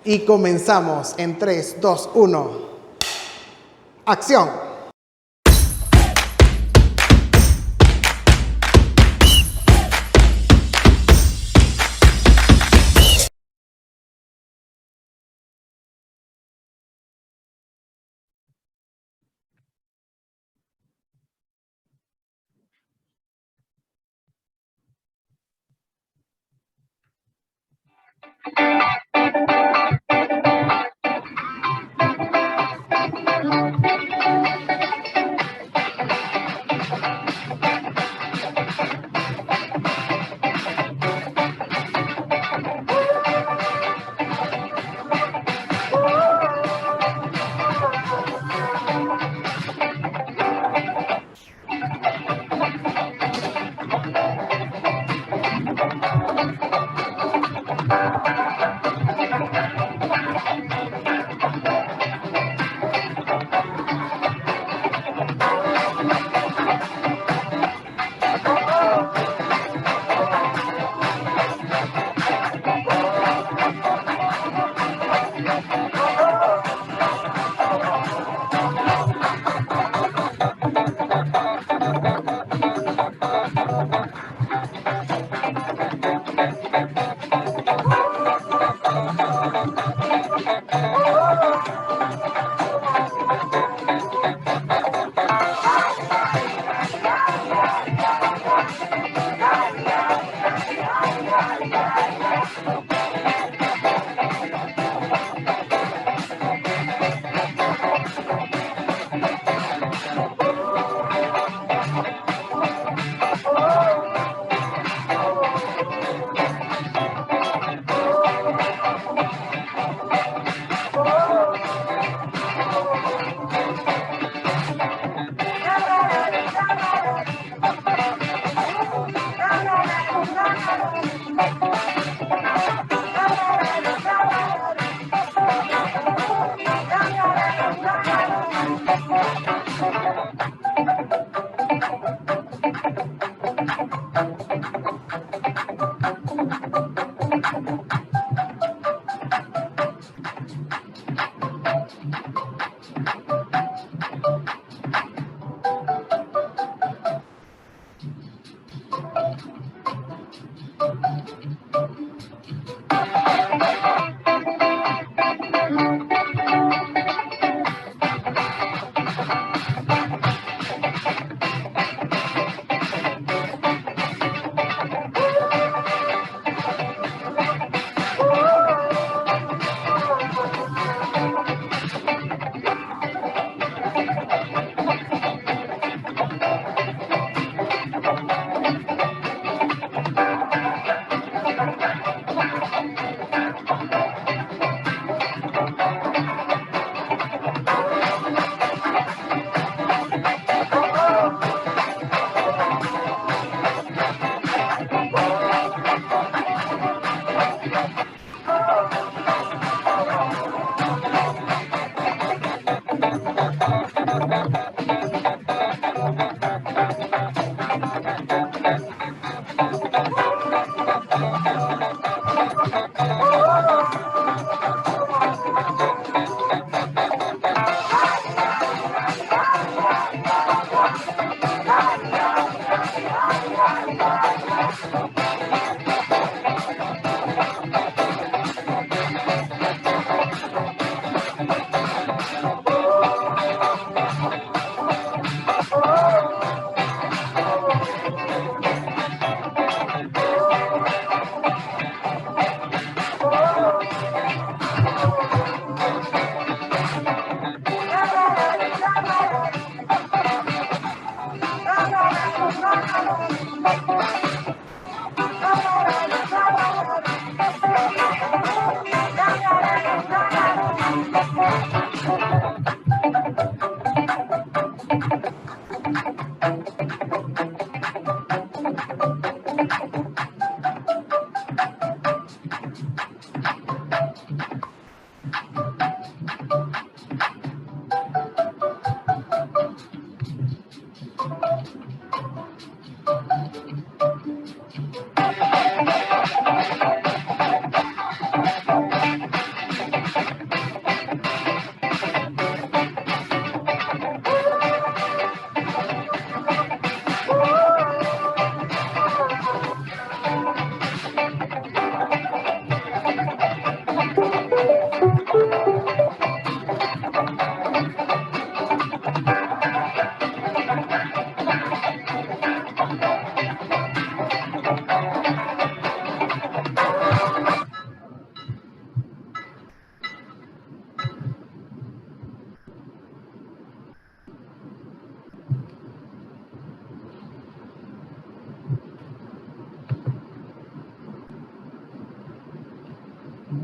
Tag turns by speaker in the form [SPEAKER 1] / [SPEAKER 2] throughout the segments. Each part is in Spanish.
[SPEAKER 1] Y comenzamos en 3, 2, 1. ¡Acción!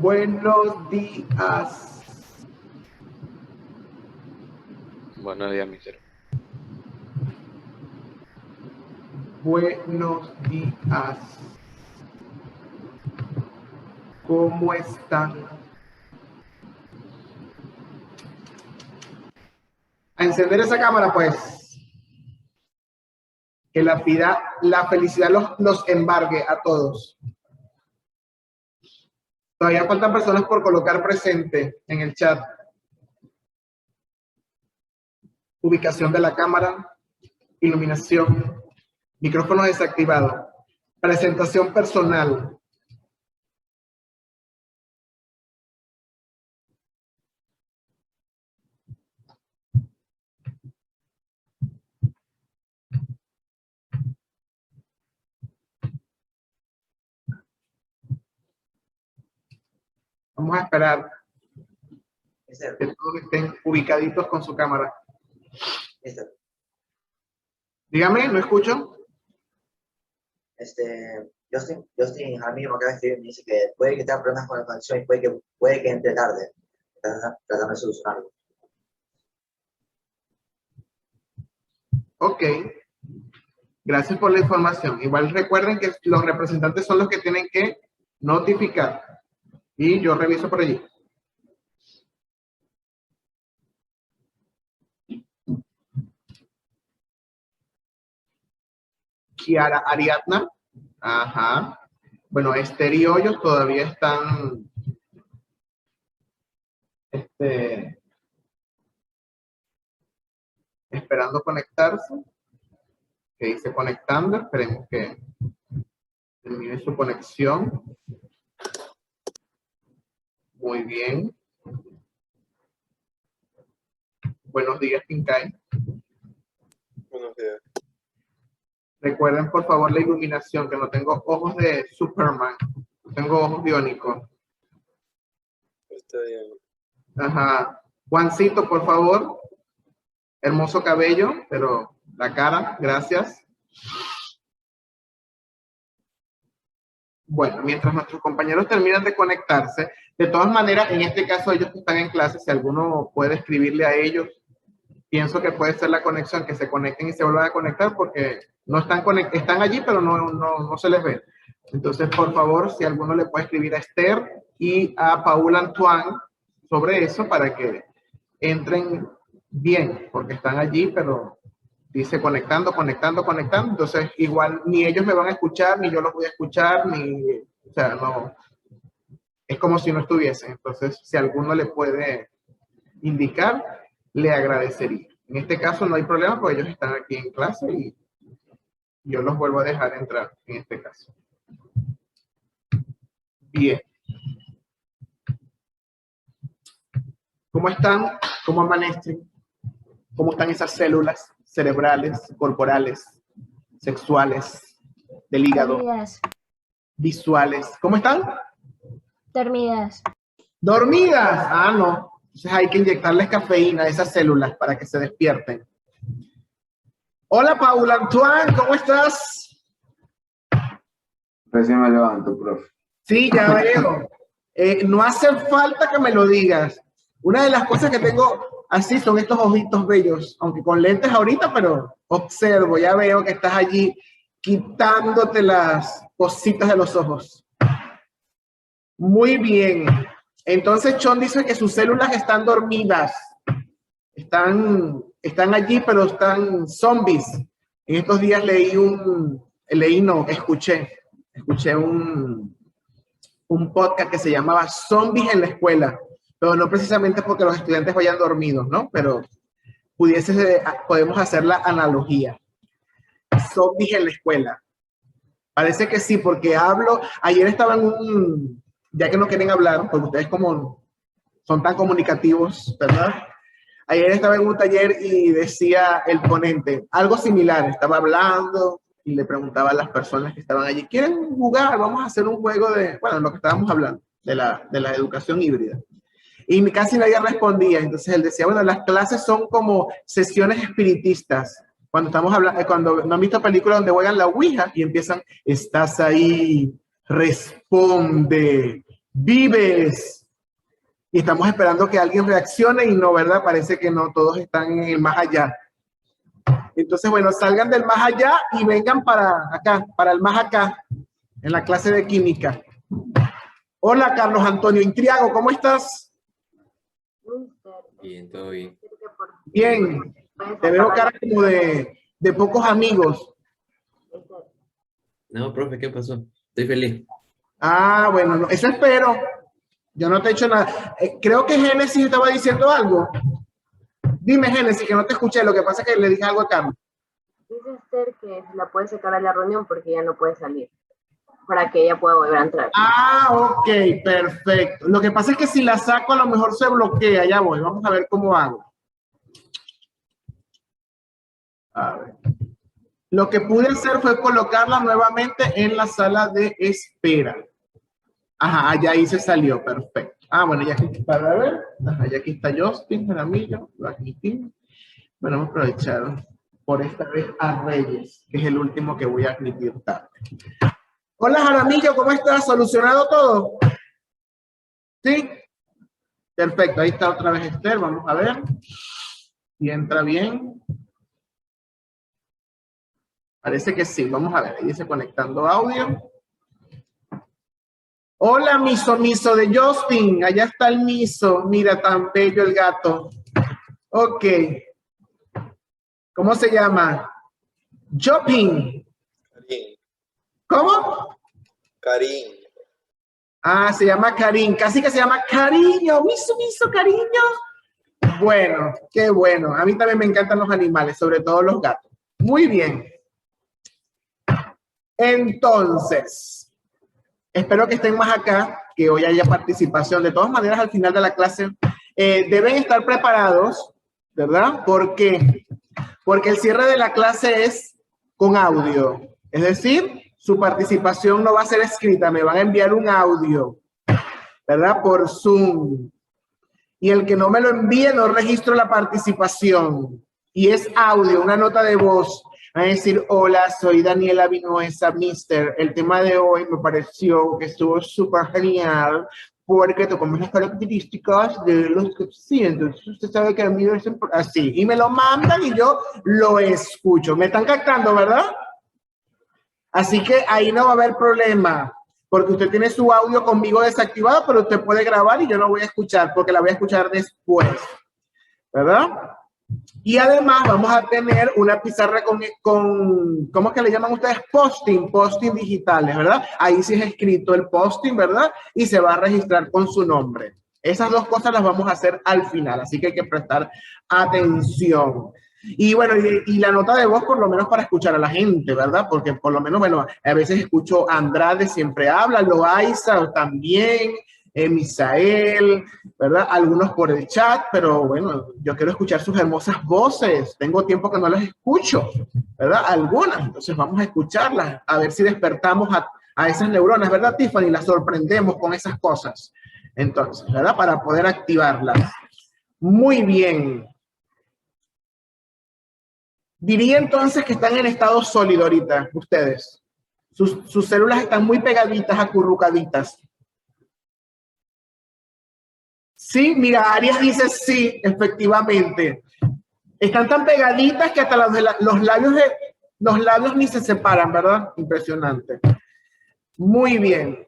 [SPEAKER 1] Buenos días.
[SPEAKER 2] Buenos días, mister.
[SPEAKER 1] Buenos días. ¿Cómo están? A encender esa cámara, pues. Que la felicidad los embargue a todos. Todavía faltan personas por colocar presente en el chat. Ubicación de la cámara, iluminación, micrófono desactivado, presentación personal. Vamos a esperar que todos estén ubicaditos con su cámara. Dígame, ¿no escucho?
[SPEAKER 3] Justin Jaramillo me acaba de escribir y me dice que puede que tenga problemas con la conexión y puede que entre tarde. Tratando de solucionarlo.
[SPEAKER 1] Ok. Gracias por la información. Igual recuerden que los representantes son los que tienen que notificar. Y yo reviso por allí. Kiara Ariadna. Ajá. Bueno, Esther y Hoyos todavía están esperando conectarse. Que dice conectando. Esperemos que termine su conexión. Muy bien. Buenos días, Pincay.
[SPEAKER 2] Buenos días.
[SPEAKER 1] Recuerden, por favor, la iluminación, que no tengo ojos de Superman. Tengo ojos biónicos.
[SPEAKER 2] Está bien.
[SPEAKER 1] Ajá. Juancito, por favor. Hermoso cabello, pero la cara, gracias. Bueno, mientras nuestros compañeros terminan de conectarse, de todas maneras, en este caso ellos que están en clase, si alguno puede escribirle a ellos, pienso que puede ser la conexión, que se conecten y se vuelvan a conectar, porque no están allí, pero no se les ve. Entonces, por favor, si alguno le puede escribir a Esther y a Paul Antoine sobre eso para que entren bien, porque están allí, pero dice conectando. Entonces, igual ni ellos me van a escuchar, ni yo los voy a escuchar, o sea, no, es como si no estuviesen. Entonces, si alguno le puede indicar, le agradecería. En este caso no hay problema, porque ellos están aquí en clase y yo los vuelvo a dejar entrar en este caso. Bien. ¿Cómo están? ¿Cómo amanecen? ¿Cómo están esas células cerebrales, corporales, sexuales, del hígado,
[SPEAKER 4] Dormidas.
[SPEAKER 1] visuales? ¿Cómo están?
[SPEAKER 4] Dormidas.
[SPEAKER 1] ¿Dormidas? Ah, no. Entonces hay que inyectarles cafeína a esas células para que se despierten. Hola, Paula Antoine, ¿cómo estás?
[SPEAKER 5] Recién me levanto, profe.
[SPEAKER 1] Sí, ya veo. No hace falta que me lo digas. Una de las cosas que tengo así son estos ojitos bellos, aunque con lentes ahorita, pero observo, ya veo que estás allí quitándote las cositas de los ojos. Muy bien. Entonces, Chon dice que sus células están dormidas. Están allí, pero están zombies. En estos días escuché un podcast que se llamaba Zombies en la escuela, pero no precisamente porque los estudiantes vayan dormidos, ¿no? Pero podemos hacer la analogía. Zombies en la escuela. Parece que sí, porque ayer estaba ya que no quieren hablar, porque ustedes como son tan comunicativos, ¿verdad? Ayer estaba en un taller y decía el ponente algo similar, estaba hablando y le preguntaba a las personas que estaban allí, ¿quieren jugar? Vamos a hacer un juego bueno, lo que estábamos hablando, de la educación híbrida. Y casi nadie respondía, entonces él decía, bueno, las clases son como sesiones espiritistas. Cuando estamos hablando, cuando no han visto películas donde juegan la Ouija y empiezan, estás ahí, responde, Vives. Y estamos esperando que alguien reaccione y no, ¿verdad? Parece que no, todos están en el más allá. Entonces, bueno, salgan del más allá y vengan para acá, para el más acá, en la clase de química. Hola, Carlos Antonio Intriago, ¿cómo estás?
[SPEAKER 5] Bien, todo bien.
[SPEAKER 1] Bien, te veo cara como de pocos amigos.
[SPEAKER 5] No, profe, ¿qué pasó? Estoy feliz.
[SPEAKER 1] Ah, bueno, no, eso espero. Yo no te he hecho nada. Creo que Génesis estaba diciendo algo. Dime, Génesis, que no te escuché. Lo que pasa es que le dije algo a Carlos.
[SPEAKER 6] Dice Esther que la puede sacar a la reunión porque ya no puede salir, para que ella pueda volver a entrar.
[SPEAKER 1] Ah, ok, perfecto. Lo que pasa es que si la saco a lo mejor se bloquea. Ya voy, vamos a ver cómo hago. A ver. Lo que pude hacer fue colocarla nuevamente en la sala de espera. Ajá, allá ahí se salió, perfecto. Ah, bueno, ya aquí para ver. Ajá, ya aquí está Justin, el amigo, lo admití. Bueno, vamos a aprovechar por esta vez a Reyes, que es el último que voy a admitir tarde. Hola, Jaramillo, ¿cómo estás? ¿Solucionado todo? ¿Sí? Perfecto, ahí está otra vez Esther, vamos a ver si entra bien. Parece que sí, vamos a ver, ahí dice conectando audio. Hola, miso de Justin, allá está el miso, mira tan bello el gato. Ok. ¿Cómo se llama? Jopin.
[SPEAKER 2] Karim.
[SPEAKER 1] ¿Cómo?
[SPEAKER 2] Karim.
[SPEAKER 1] Ah, se llama Karim, casi que se llama cariño, miso, cariño. Bueno, qué bueno. A mí también me encantan los animales, sobre todo los gatos. Muy bien. Entonces, espero que estén más acá, que hoy haya participación. De todas maneras, al final de la clase, deben estar preparados, ¿verdad? ¿Por qué? Porque el cierre de la clase es con audio. Es decir, su participación no va a ser escrita, me van a enviar un audio, ¿verdad? Por Zoom. Y el que no me lo envíe, no registro la participación. Y es audio, una nota de voz. Va a decir, hola, soy Daniela Vinoesa, mister. El tema de hoy me pareció que estuvo súper genial porque tocamos las características de los que sienten. Usted sabe que a mí es así. Y me lo mandan y yo lo escucho. ¿Me están captando, verdad? Así que ahí no va a haber problema. Porque usted tiene su audio conmigo desactivado, pero usted puede grabar y yo no voy a escuchar porque la voy a escuchar después. ¿Verdad? Y además vamos a tener una pizarra con ¿cómo es que le llaman ustedes? Posting digitales, ¿verdad? Ahí sí es escrito el posting, ¿verdad? Y se va a registrar con su nombre. Esas dos cosas las vamos a hacer al final, así que hay que prestar atención. Y bueno, y la nota de voz por lo menos para escuchar a la gente, ¿verdad? Porque por lo menos, bueno, a veces escucho a Andrade, siempre habla, Loaiza también, Misael, ¿verdad? Algunos por el chat, pero bueno, yo quiero escuchar sus hermosas voces. Tengo tiempo que no las escucho, ¿verdad? Algunas, entonces vamos a escucharlas, a ver si despertamos a esas neuronas, ¿verdad, Tiffany? Las sorprendemos con esas cosas. Entonces, ¿verdad? Para poder activarlas. Muy bien. Diría entonces que están en estado sólido ahorita, ustedes. Sus células están muy pegaditas, acurrucaditas. Sí, mira, Arias dice sí, efectivamente. Están tan pegaditas que hasta los labios ni se separan, ¿verdad? Impresionante. Muy bien.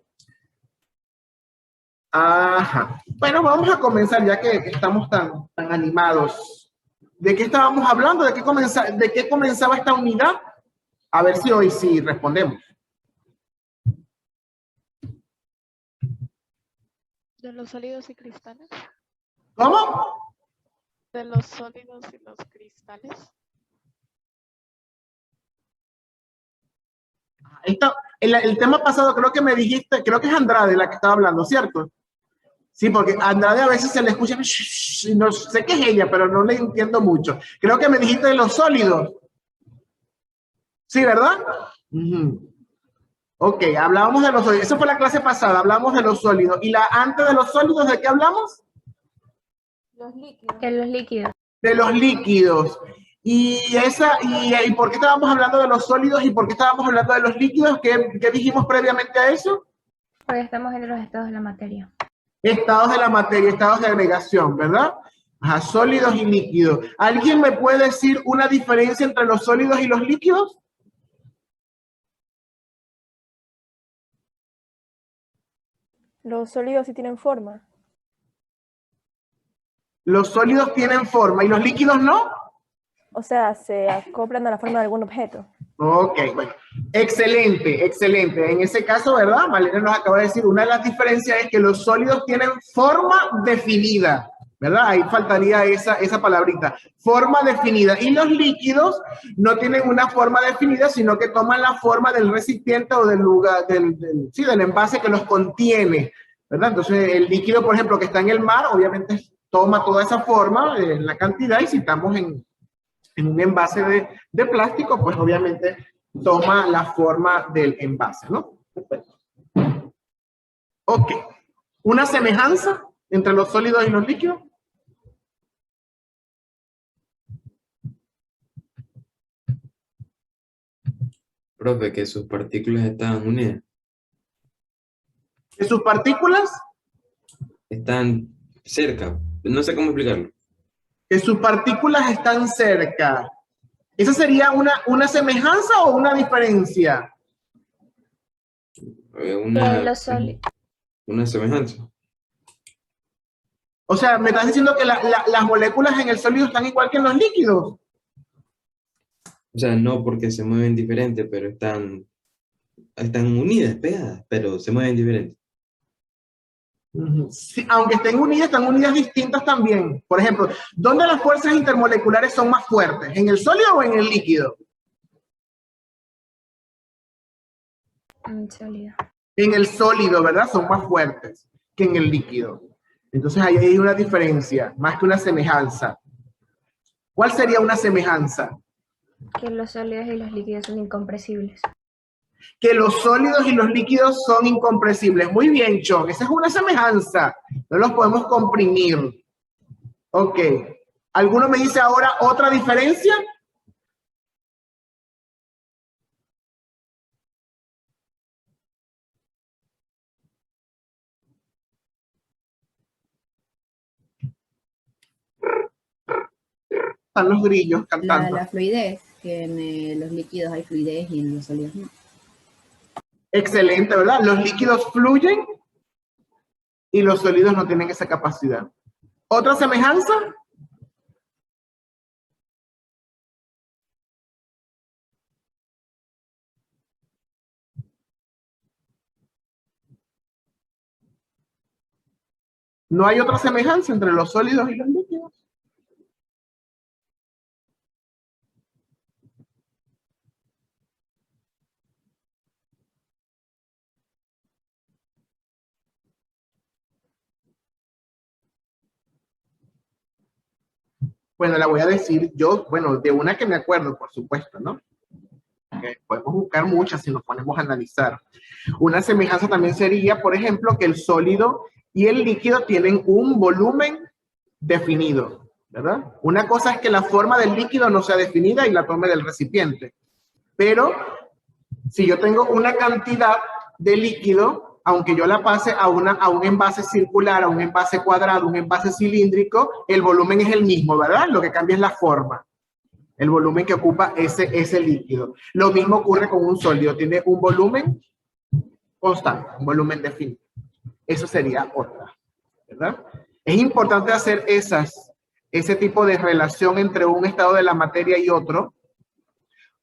[SPEAKER 1] Ajá. Bueno, vamos a comenzar ya que estamos tan animados. ¿De qué estábamos hablando? ¿De qué comenzaba esta unidad? A ver si hoy sí respondemos.
[SPEAKER 7] De los sólidos y cristales.
[SPEAKER 1] ¿Cómo?
[SPEAKER 7] De los sólidos y los cristales.
[SPEAKER 1] El tema pasado creo que me dijiste, creo que es Andrade la que estaba hablando, ¿cierto? Sí, porque a Andrade a veces se le escucha, no sé qué es ella, pero no le entiendo mucho. Creo que me dijiste de los sólidos. Sí, ¿verdad? Ok, hablábamos de los sólidos. Eso fue la clase pasada, hablamos de los sólidos. ¿Y la antes de los sólidos de qué hablamos?
[SPEAKER 4] Los líquidos. De los líquidos.
[SPEAKER 1] De los líquidos. ¿Y por qué estábamos hablando de los sólidos y por qué estábamos hablando de los líquidos? ¿Qué dijimos previamente a eso?
[SPEAKER 4] Hoy estamos en los estados de la materia.
[SPEAKER 1] Estados de la materia, estados de agregación, ¿verdad? Ajá, sólidos y líquidos. ¿Alguien me puede decir una diferencia entre los sólidos y los líquidos?
[SPEAKER 8] Los sólidos sí tienen forma.
[SPEAKER 1] Los sólidos tienen forma y los líquidos no.
[SPEAKER 8] O sea, se acoplan a la forma de algún objeto.
[SPEAKER 1] Ok, bueno. Excelente, excelente. En ese caso, ¿verdad? Malena nos acaba de decir, una de las diferencias es que los sólidos tienen forma definida, ¿verdad? Ahí faltaría esa palabrita. Forma definida. Y los líquidos no tienen una forma definida, sino que toman la forma del recipiente o del lugar, del envase que los contiene, ¿verdad? Entonces, el líquido, por ejemplo, que está en el mar, obviamente toma toda esa forma, la cantidad, y si estamos en un envase de plástico, pues obviamente toma la forma del envase, ¿no? Perfecto. Ok. ¿Una semejanza entre los sólidos y los líquidos?
[SPEAKER 5] Profe, que sus partículas están unidas.
[SPEAKER 1] ¿Que sus partículas?
[SPEAKER 5] Están cerca. No sé cómo explicarlo.
[SPEAKER 1] Que sus partículas están cerca. ¿Esa sería una semejanza o una diferencia?
[SPEAKER 5] Una semejanza.
[SPEAKER 1] O sea, me estás diciendo que las moléculas en el sólido están igual que en los líquidos.
[SPEAKER 5] O sea, no porque se mueven diferente, pero están unidas, pegadas, pero se mueven diferente.
[SPEAKER 1] Sí, aunque están unidas distintas también. Por ejemplo, ¿dónde las fuerzas intermoleculares son más fuertes? ¿En el sólido o en el líquido?
[SPEAKER 4] En el sólido.
[SPEAKER 1] En el sólido, ¿verdad? Son más fuertes que en el líquido. Entonces ahí hay una diferencia, más que una semejanza. ¿Cuál sería una semejanza?
[SPEAKER 4] Que los sólidos y los líquidos son incompresibles.
[SPEAKER 1] Que los sólidos y los líquidos son incompresibles. Muy bien, John. Esa es una semejanza. No los podemos comprimir. Ok. ¿Alguno me dice ahora otra diferencia? Están los grillos cantando.
[SPEAKER 9] La fluidez, que en los líquidos hay fluidez y en los sólidos no.
[SPEAKER 1] Excelente, ¿verdad? Los líquidos fluyen y los sólidos no tienen esa capacidad. ¿Otra semejanza? ¿No hay otra semejanza entre los sólidos y los líquidos? Bueno, la voy a decir yo, bueno, de una que me acuerdo, por supuesto, ¿no? Okay. Podemos buscar muchas si nos ponemos a analizar. Una semejanza también sería, por ejemplo, que el sólido y el líquido tienen un volumen definido, ¿verdad? Una cosa es que la forma del líquido no sea definida y la tome del recipiente. Pero si yo tengo una cantidad de líquido, aunque yo la pase a un envase circular, a un envase cuadrado, un envase cilíndrico, el volumen es el mismo, ¿verdad? Lo que cambia es la forma, el volumen que ocupa ese líquido. Lo mismo ocurre con un sólido, tiene un volumen constante, un volumen definido. Eso sería otra, ¿verdad? Es importante hacer ese tipo de relación entre un estado de la materia y otro,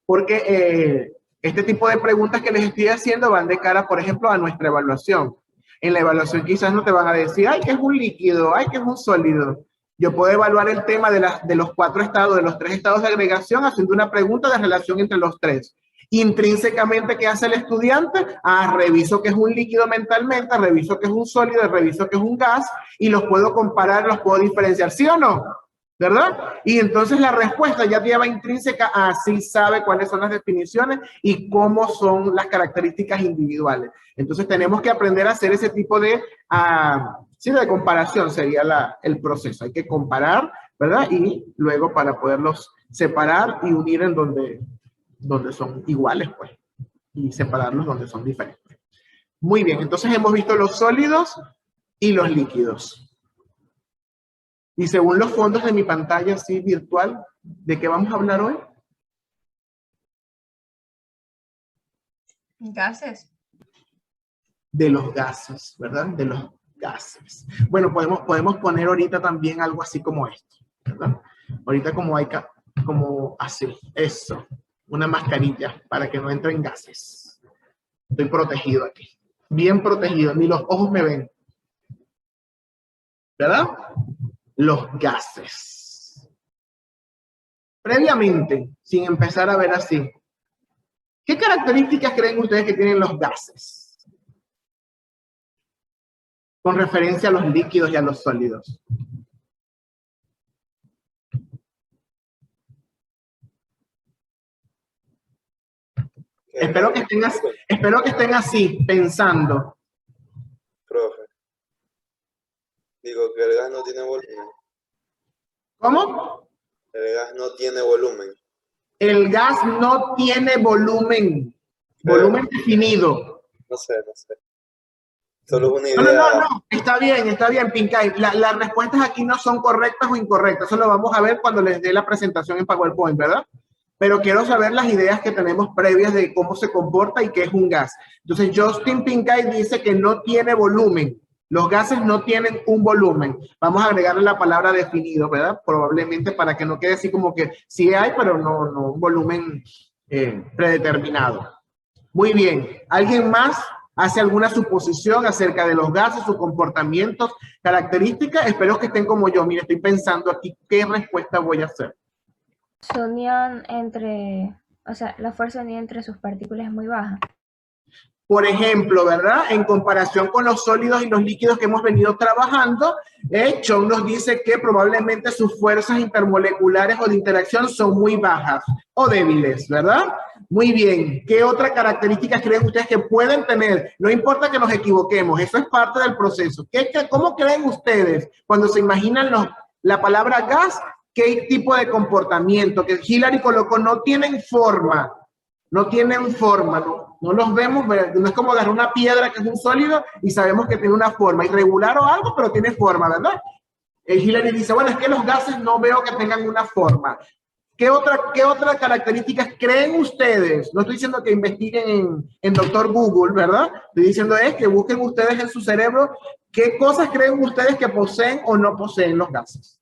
[SPEAKER 1] porque este tipo de preguntas que les estoy haciendo van de cara, por ejemplo, a nuestra evaluación. En la evaluación quizás no te van a decir, ay, que es un líquido, ay, que es un sólido. Yo puedo evaluar el tema de los 4 estados, de los 3 estados de agregación, haciendo una pregunta de relación entre los 3. Intrínsecamente, ¿qué hace el estudiante? Reviso que es un líquido mentalmente, reviso que es un sólido, reviso que es un gas, y los puedo comparar, los puedo diferenciar, ¿sí o no? ¿Verdad? Y entonces la respuesta ya lleva intrínseca a sí sabe cuáles son las definiciones y cómo son las características individuales. Entonces tenemos que aprender a hacer ese tipo de comparación sería el proceso. Hay que comparar, ¿verdad? Y luego para poderlos separar y unir en donde son iguales, pues. Y separarlos donde son diferentes. Muy bien, entonces hemos visto los sólidos y los líquidos. Y según los fondos de mi pantalla así virtual, ¿de qué vamos a hablar hoy?
[SPEAKER 4] Gases.
[SPEAKER 1] De los gases, ¿verdad? De los gases. Bueno, podemos poner ahorita también algo así como esto, ¿verdad? Ahorita como así, eso, una mascarilla para que no entren gases. Estoy protegido aquí, bien protegido, ni los ojos me ven, ¿verdad? Los gases. Previamente, sin empezar a ver así, ¿qué características creen ustedes que tienen los gases? Con referencia a los líquidos y a los sólidos. Espero que estén así, pensando.
[SPEAKER 2] Profe. Digo que el gas no tiene volumen.
[SPEAKER 1] ¿Cómo?
[SPEAKER 2] El gas no tiene volumen.
[SPEAKER 1] El gas no tiene volumen. Volumen definido.
[SPEAKER 2] No sé. Solo es una idea.
[SPEAKER 1] No. Está bien, Pincay. Las respuestas aquí no son correctas o incorrectas. Eso lo vamos a ver cuando les dé la presentación en PowerPoint, ¿verdad? Pero quiero saber las ideas que tenemos previas de cómo se comporta y qué es un gas. Entonces, Justin Pincay dice que no tiene volumen. Los gases no tienen un volumen. Vamos a agregarle la palabra definido, ¿verdad? Probablemente para que no quede así como que sí hay, pero no un volumen predeterminado. Muy bien. ¿Alguien más hace alguna suposición acerca de los gases, sus comportamientos, características? Espero que estén como yo. Mire, estoy pensando aquí qué respuesta voy a hacer.
[SPEAKER 4] Su unión la fuerza unida entre sus partículas es muy baja.
[SPEAKER 1] Por ejemplo, ¿verdad? En comparación con los sólidos y los líquidos que hemos venido trabajando, Chong nos dice que probablemente sus fuerzas intermoleculares o de interacción son muy bajas o débiles, ¿verdad? Muy bien. ¿Qué otras características creen ustedes que pueden tener? No importa que nos equivoquemos, eso es parte del proceso. ¿Cómo creen ustedes cuando se imaginan la palabra gas? ¿Qué tipo de comportamiento? Que Hillary colocó, no tienen forma. No tienen forma, no los vemos, no es como agarrar una piedra que es un sólido y sabemos que tiene una forma irregular o algo, pero tiene forma, ¿verdad? Hillary dice, bueno, es que los gases no veo que tengan una forma. ¿Qué otras características creen ustedes? No estoy diciendo que investiguen en Doctor Google, ¿verdad? Estoy diciendo que busquen ustedes en su cerebro qué cosas creen ustedes que poseen o no poseen los gases.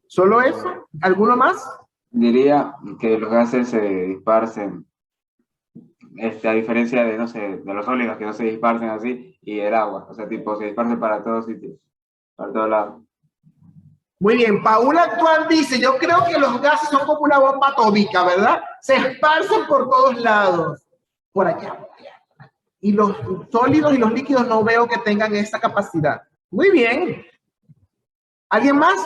[SPEAKER 1] ¿Solo eso? ¿Alguno más?
[SPEAKER 10] Diría que los gases se dispersen, a diferencia de, no sé, de los sólidos que no se dispersen así, y el agua, o sea, tipo, se dispersen para todos sitios, para todos lados.
[SPEAKER 1] Muy bien, Paula Actual dice, yo creo que los gases son como una bomba atómica, ¿verdad? Se esparcen por todos lados, por allá. Y los sólidos y los líquidos no veo que tengan esa capacidad. Muy bien. ¿Alguien más?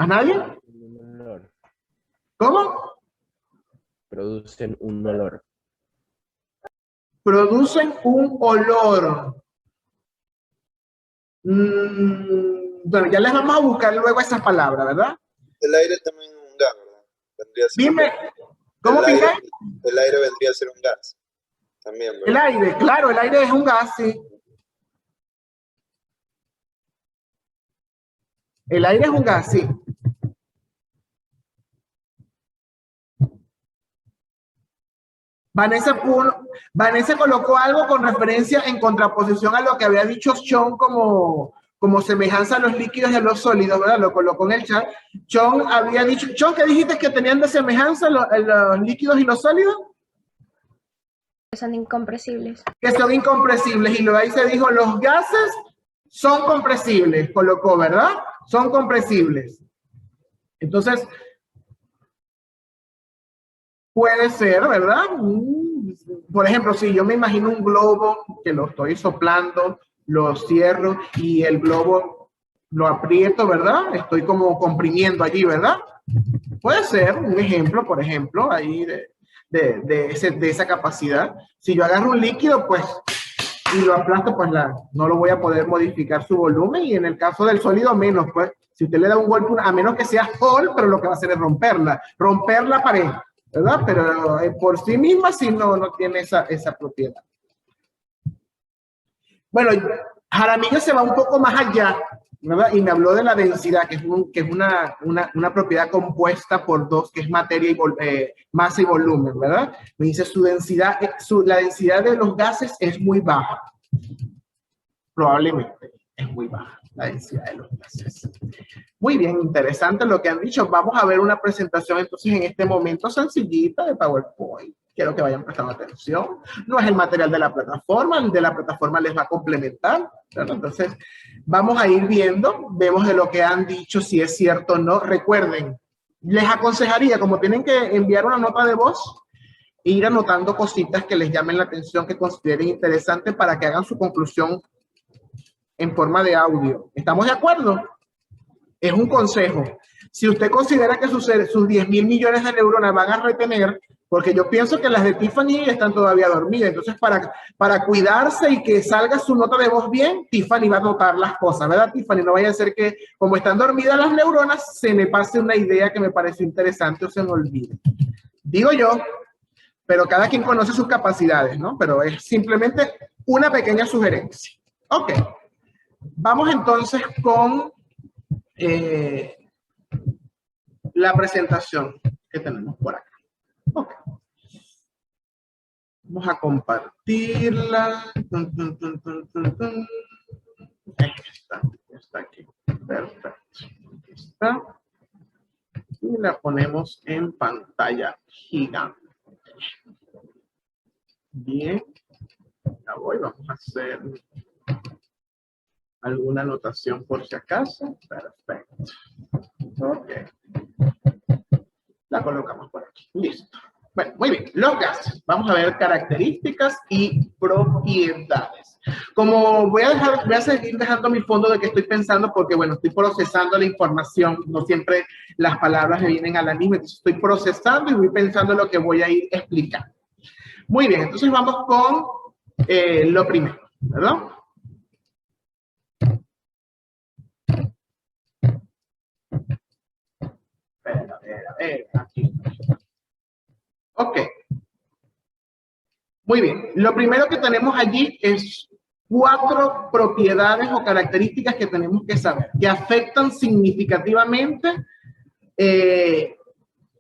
[SPEAKER 1] ¿A nadie?
[SPEAKER 11] Un olor.
[SPEAKER 1] ¿Cómo?
[SPEAKER 11] Producen un olor.
[SPEAKER 1] Producen un olor. Bueno, ya les vamos a buscar luego esas palabras, ¿verdad?
[SPEAKER 2] El aire también es un gas, ¿verdad? Vendría a ser
[SPEAKER 1] Dime, ¿cómo Pincay?
[SPEAKER 2] El aire vendría a ser un gas. También, ¿verdad?
[SPEAKER 1] El aire, claro, el aire es un gas, sí. El aire es un gas, sí. Vanessa colocó algo con referencia en contraposición a lo que había dicho Sean como semejanza a los líquidos y a los sólidos, ¿verdad? Lo colocó en el chat. Sean había dicho, Sean, ¿qué dijiste que tenían de semejanza los líquidos y los sólidos?
[SPEAKER 4] Son incompresibles.
[SPEAKER 1] Que son incompresibles. Y luego ahí se dijo, los gases son compresibles, colocó, ¿verdad? Son compresibles. Entonces, puede ser, ¿verdad? Por ejemplo, si yo me imagino un globo que lo estoy soplando, lo cierro y el globo lo aprieto, ¿verdad? Estoy como comprimiendo allí, ¿verdad? Puede ser un ejemplo, por ejemplo, ahí de esa capacidad. Si yo agarro un líquido, pues, y lo aplasto, pues no lo voy a poder modificar su volumen, y en el caso del sólido menos, pues, si usted le da un golpe, a menos que sea Hall, pero lo que va a hacer es romper la pared, ¿verdad? Pero por sí misma sí no tiene esa propiedad. Bueno, Jaramillo se va un poco más allá, ¿verdad? Y me habló de la densidad, que es una propiedad compuesta por dos, que es materia y masa y volumen, ¿verdad? Me dice su densidad, la densidad de los gases es muy baja. Probablemente es muy baja la densidad de los gases. Muy bien, interesante lo que han dicho. Vamos a ver una presentación entonces en este momento sencillita de PowerPoint. Quiero que vayan prestando atención. No es el material de la plataforma, el de la plataforma les va a complementar, ¿verdad? Entonces, vamos a ir viendo, vemos de lo que han dicho, si es cierto o no. Recuerden, les aconsejaría, como tienen que enviar una nota de voz, ir anotando cositas que les llamen la atención, que consideren interesantes para que hagan su conclusión en forma de audio. ¿Estamos de acuerdo? Es un consejo. Si usted considera que sus 10.000 millones de neuronas van a retener, porque yo pienso que las de Tiffany están todavía dormidas, entonces para cuidarse y que salga su nota de voz bien, Tiffany va a anotar las cosas, ¿verdad, Tiffany? No vaya a ser que, como están dormidas las neuronas, se me pase una idea que me pareció interesante o se me olvide. Digo yo, pero cada quien conoce sus capacidades, ¿no? Pero es simplemente una pequeña sugerencia. Ok. Vamos entonces con la presentación que tenemos por acá. Okay. Vamos a compartirla. Está aquí. Perfecto. Aquí está. Y la ponemos en pantalla gigante. Bien. Ya voy. Vamos a hacer alguna anotación por si acaso. Perfecto. Ok. La colocamos por aquí. Listo. Bueno, muy bien. Los gases. Vamos a ver características y propiedades. Como voy a seguir dejando mi fondo de que estoy pensando, porque bueno, estoy procesando la información. No siempre las palabras me vienen a la misma. Entonces estoy procesando y voy pensando en lo que voy a ir explicando. Muy bien. Entonces vamos con lo primero, ¿verdad? Aquí. Ok. Muy bien. Lo primero que tenemos allí es 4 propiedades o características que tenemos que saber, que afectan significativamente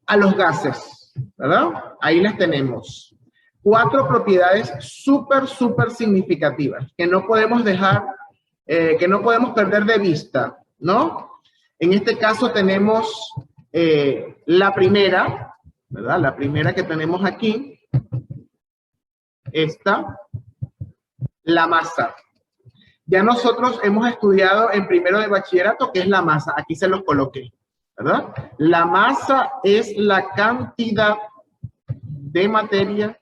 [SPEAKER 1] a los gases, ¿verdad? Ahí las tenemos. 4 propiedades súper significativas que no podemos dejar, que no podemos perder de vista, ¿no? En este caso tenemos la primera, ¿verdad? La primera que tenemos aquí, esta, la masa. Ya nosotros hemos estudiado en primero de bachillerato qué es la masa. Aquí se los coloqué, ¿verdad? La masa es la cantidad de materia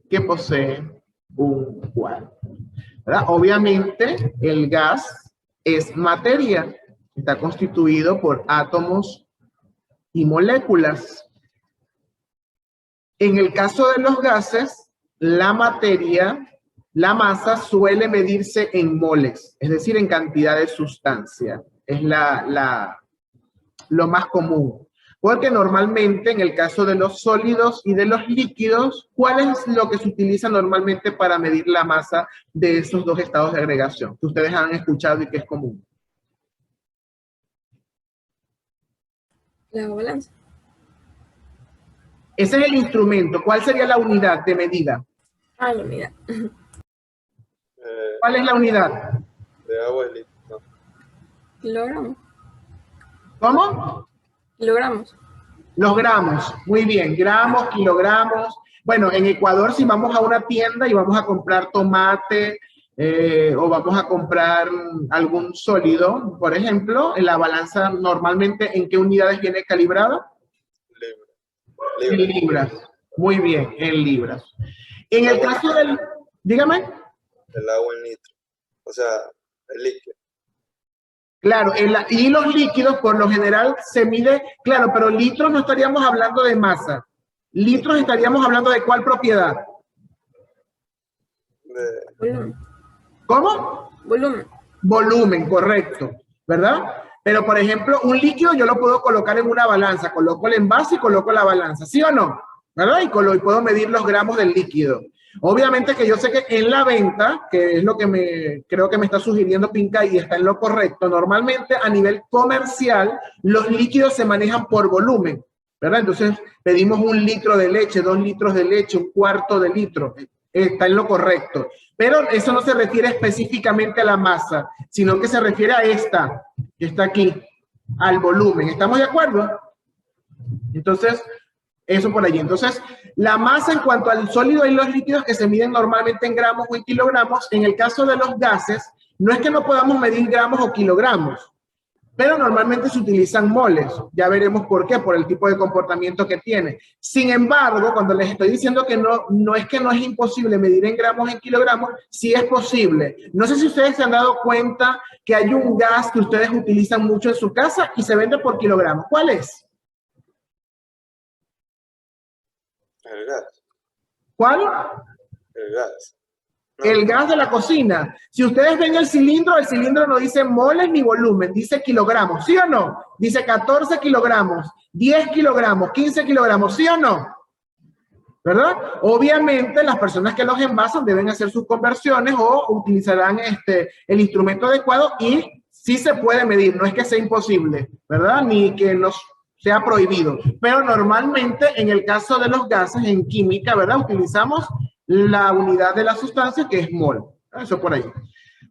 [SPEAKER 1] que posee un cuerpo, ¿verdad? Obviamente el gas es materia. Está constituido por átomos y moléculas. En el caso de los gases, la materia, la masa suele medirse en moles, es decir, en cantidad de sustancia. Es lo más común. Porque normalmente en el caso de los sólidos y de los líquidos, ¿cuál es lo que se utiliza normalmente para medir la masa de esos dos estados de agregación que ustedes han escuchado y que es común?
[SPEAKER 12] La balanza.
[SPEAKER 1] Ese es el instrumento. ¿Cuál sería la unidad de medida?
[SPEAKER 12] Ah, la unidad.
[SPEAKER 1] ¿Cuál es la unidad?
[SPEAKER 2] De agua y litro.
[SPEAKER 12] Kilogramos.
[SPEAKER 1] ¿Cómo?
[SPEAKER 12] Kilogramos.
[SPEAKER 1] Los gramos. Muy bien. Gramos, kilogramos. Bueno, en Ecuador si vamos a una tienda y vamos a comprar tomate o vamos a comprar algún sólido, por ejemplo, en la balanza normalmente ¿en qué unidades viene calibrada? En libras. Muy bien, en libras. En el caso del... Dígame.
[SPEAKER 2] El agua en litro. O sea, el líquido.
[SPEAKER 1] Claro, y los líquidos por lo general se mide, claro, pero litros no estaríamos hablando de masa. Litros estaríamos hablando de ¿cuál propiedad?
[SPEAKER 12] Volumen.
[SPEAKER 1] ¿Cómo?
[SPEAKER 12] Volumen.
[SPEAKER 1] Volumen, correcto, ¿verdad? Pero, por ejemplo, un líquido yo lo puedo colocar en una balanza. Coloco el envase y coloco la balanza, ¿sí o no? ¿Verdad? Y puedo medir los gramos del líquido. Obviamente que yo sé que en la venta, que es lo que creo que me está sugiriendo Pinca y está en lo correcto, normalmente a nivel comercial los líquidos se manejan por volumen, ¿verdad? Entonces pedimos 1 litro de leche, 2 litros de leche, 1/4 de litro. Está en lo correcto. Pero eso no se refiere específicamente a la masa, sino que se refiere a esta, que está aquí, al volumen. ¿Estamos de acuerdo? Entonces, eso por allí. Entonces, la masa en cuanto al sólido y los líquidos que se miden normalmente en gramos o en kilogramos, en el caso de los gases, no es que no podamos medir gramos o kilogramos, pero normalmente se utilizan moles. Ya veremos por qué, por el tipo de comportamiento que tiene. Sin embargo, cuando les estoy diciendo que no es que no es imposible medir en gramos o en kilogramos, sí es posible. No sé si ustedes se han dado cuenta que hay un gas que ustedes utilizan mucho en su casa y se vende por kilogramos. ¿Cuál es?
[SPEAKER 2] El gas.
[SPEAKER 1] ¿Cuál?
[SPEAKER 2] El gas.
[SPEAKER 1] El gas de la cocina. Si ustedes ven el cilindro no dice moles ni volumen, dice kilogramos, ¿sí o no? Dice 14 kilogramos, 10 kilogramos, 15 kilogramos, ¿sí o no? ¿Verdad? Obviamente las personas que los envasan deben hacer sus conversiones o utilizarán el instrumento adecuado y sí se puede medir, no es que sea imposible, ¿verdad? Ni que nos sea prohibido. Pero normalmente en el caso de los gases en química, ¿verdad? Utilizamos la unidad de la sustancia que es mol. Eso por ahí.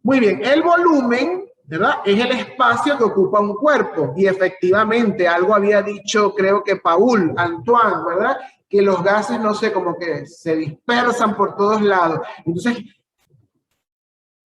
[SPEAKER 1] Muy bien, el volumen, ¿verdad? Es el espacio que ocupa un cuerpo. Y efectivamente, algo había dicho, creo que Antoine, ¿verdad? Que los gases, no sé, como que se dispersan por todos lados. Entonces,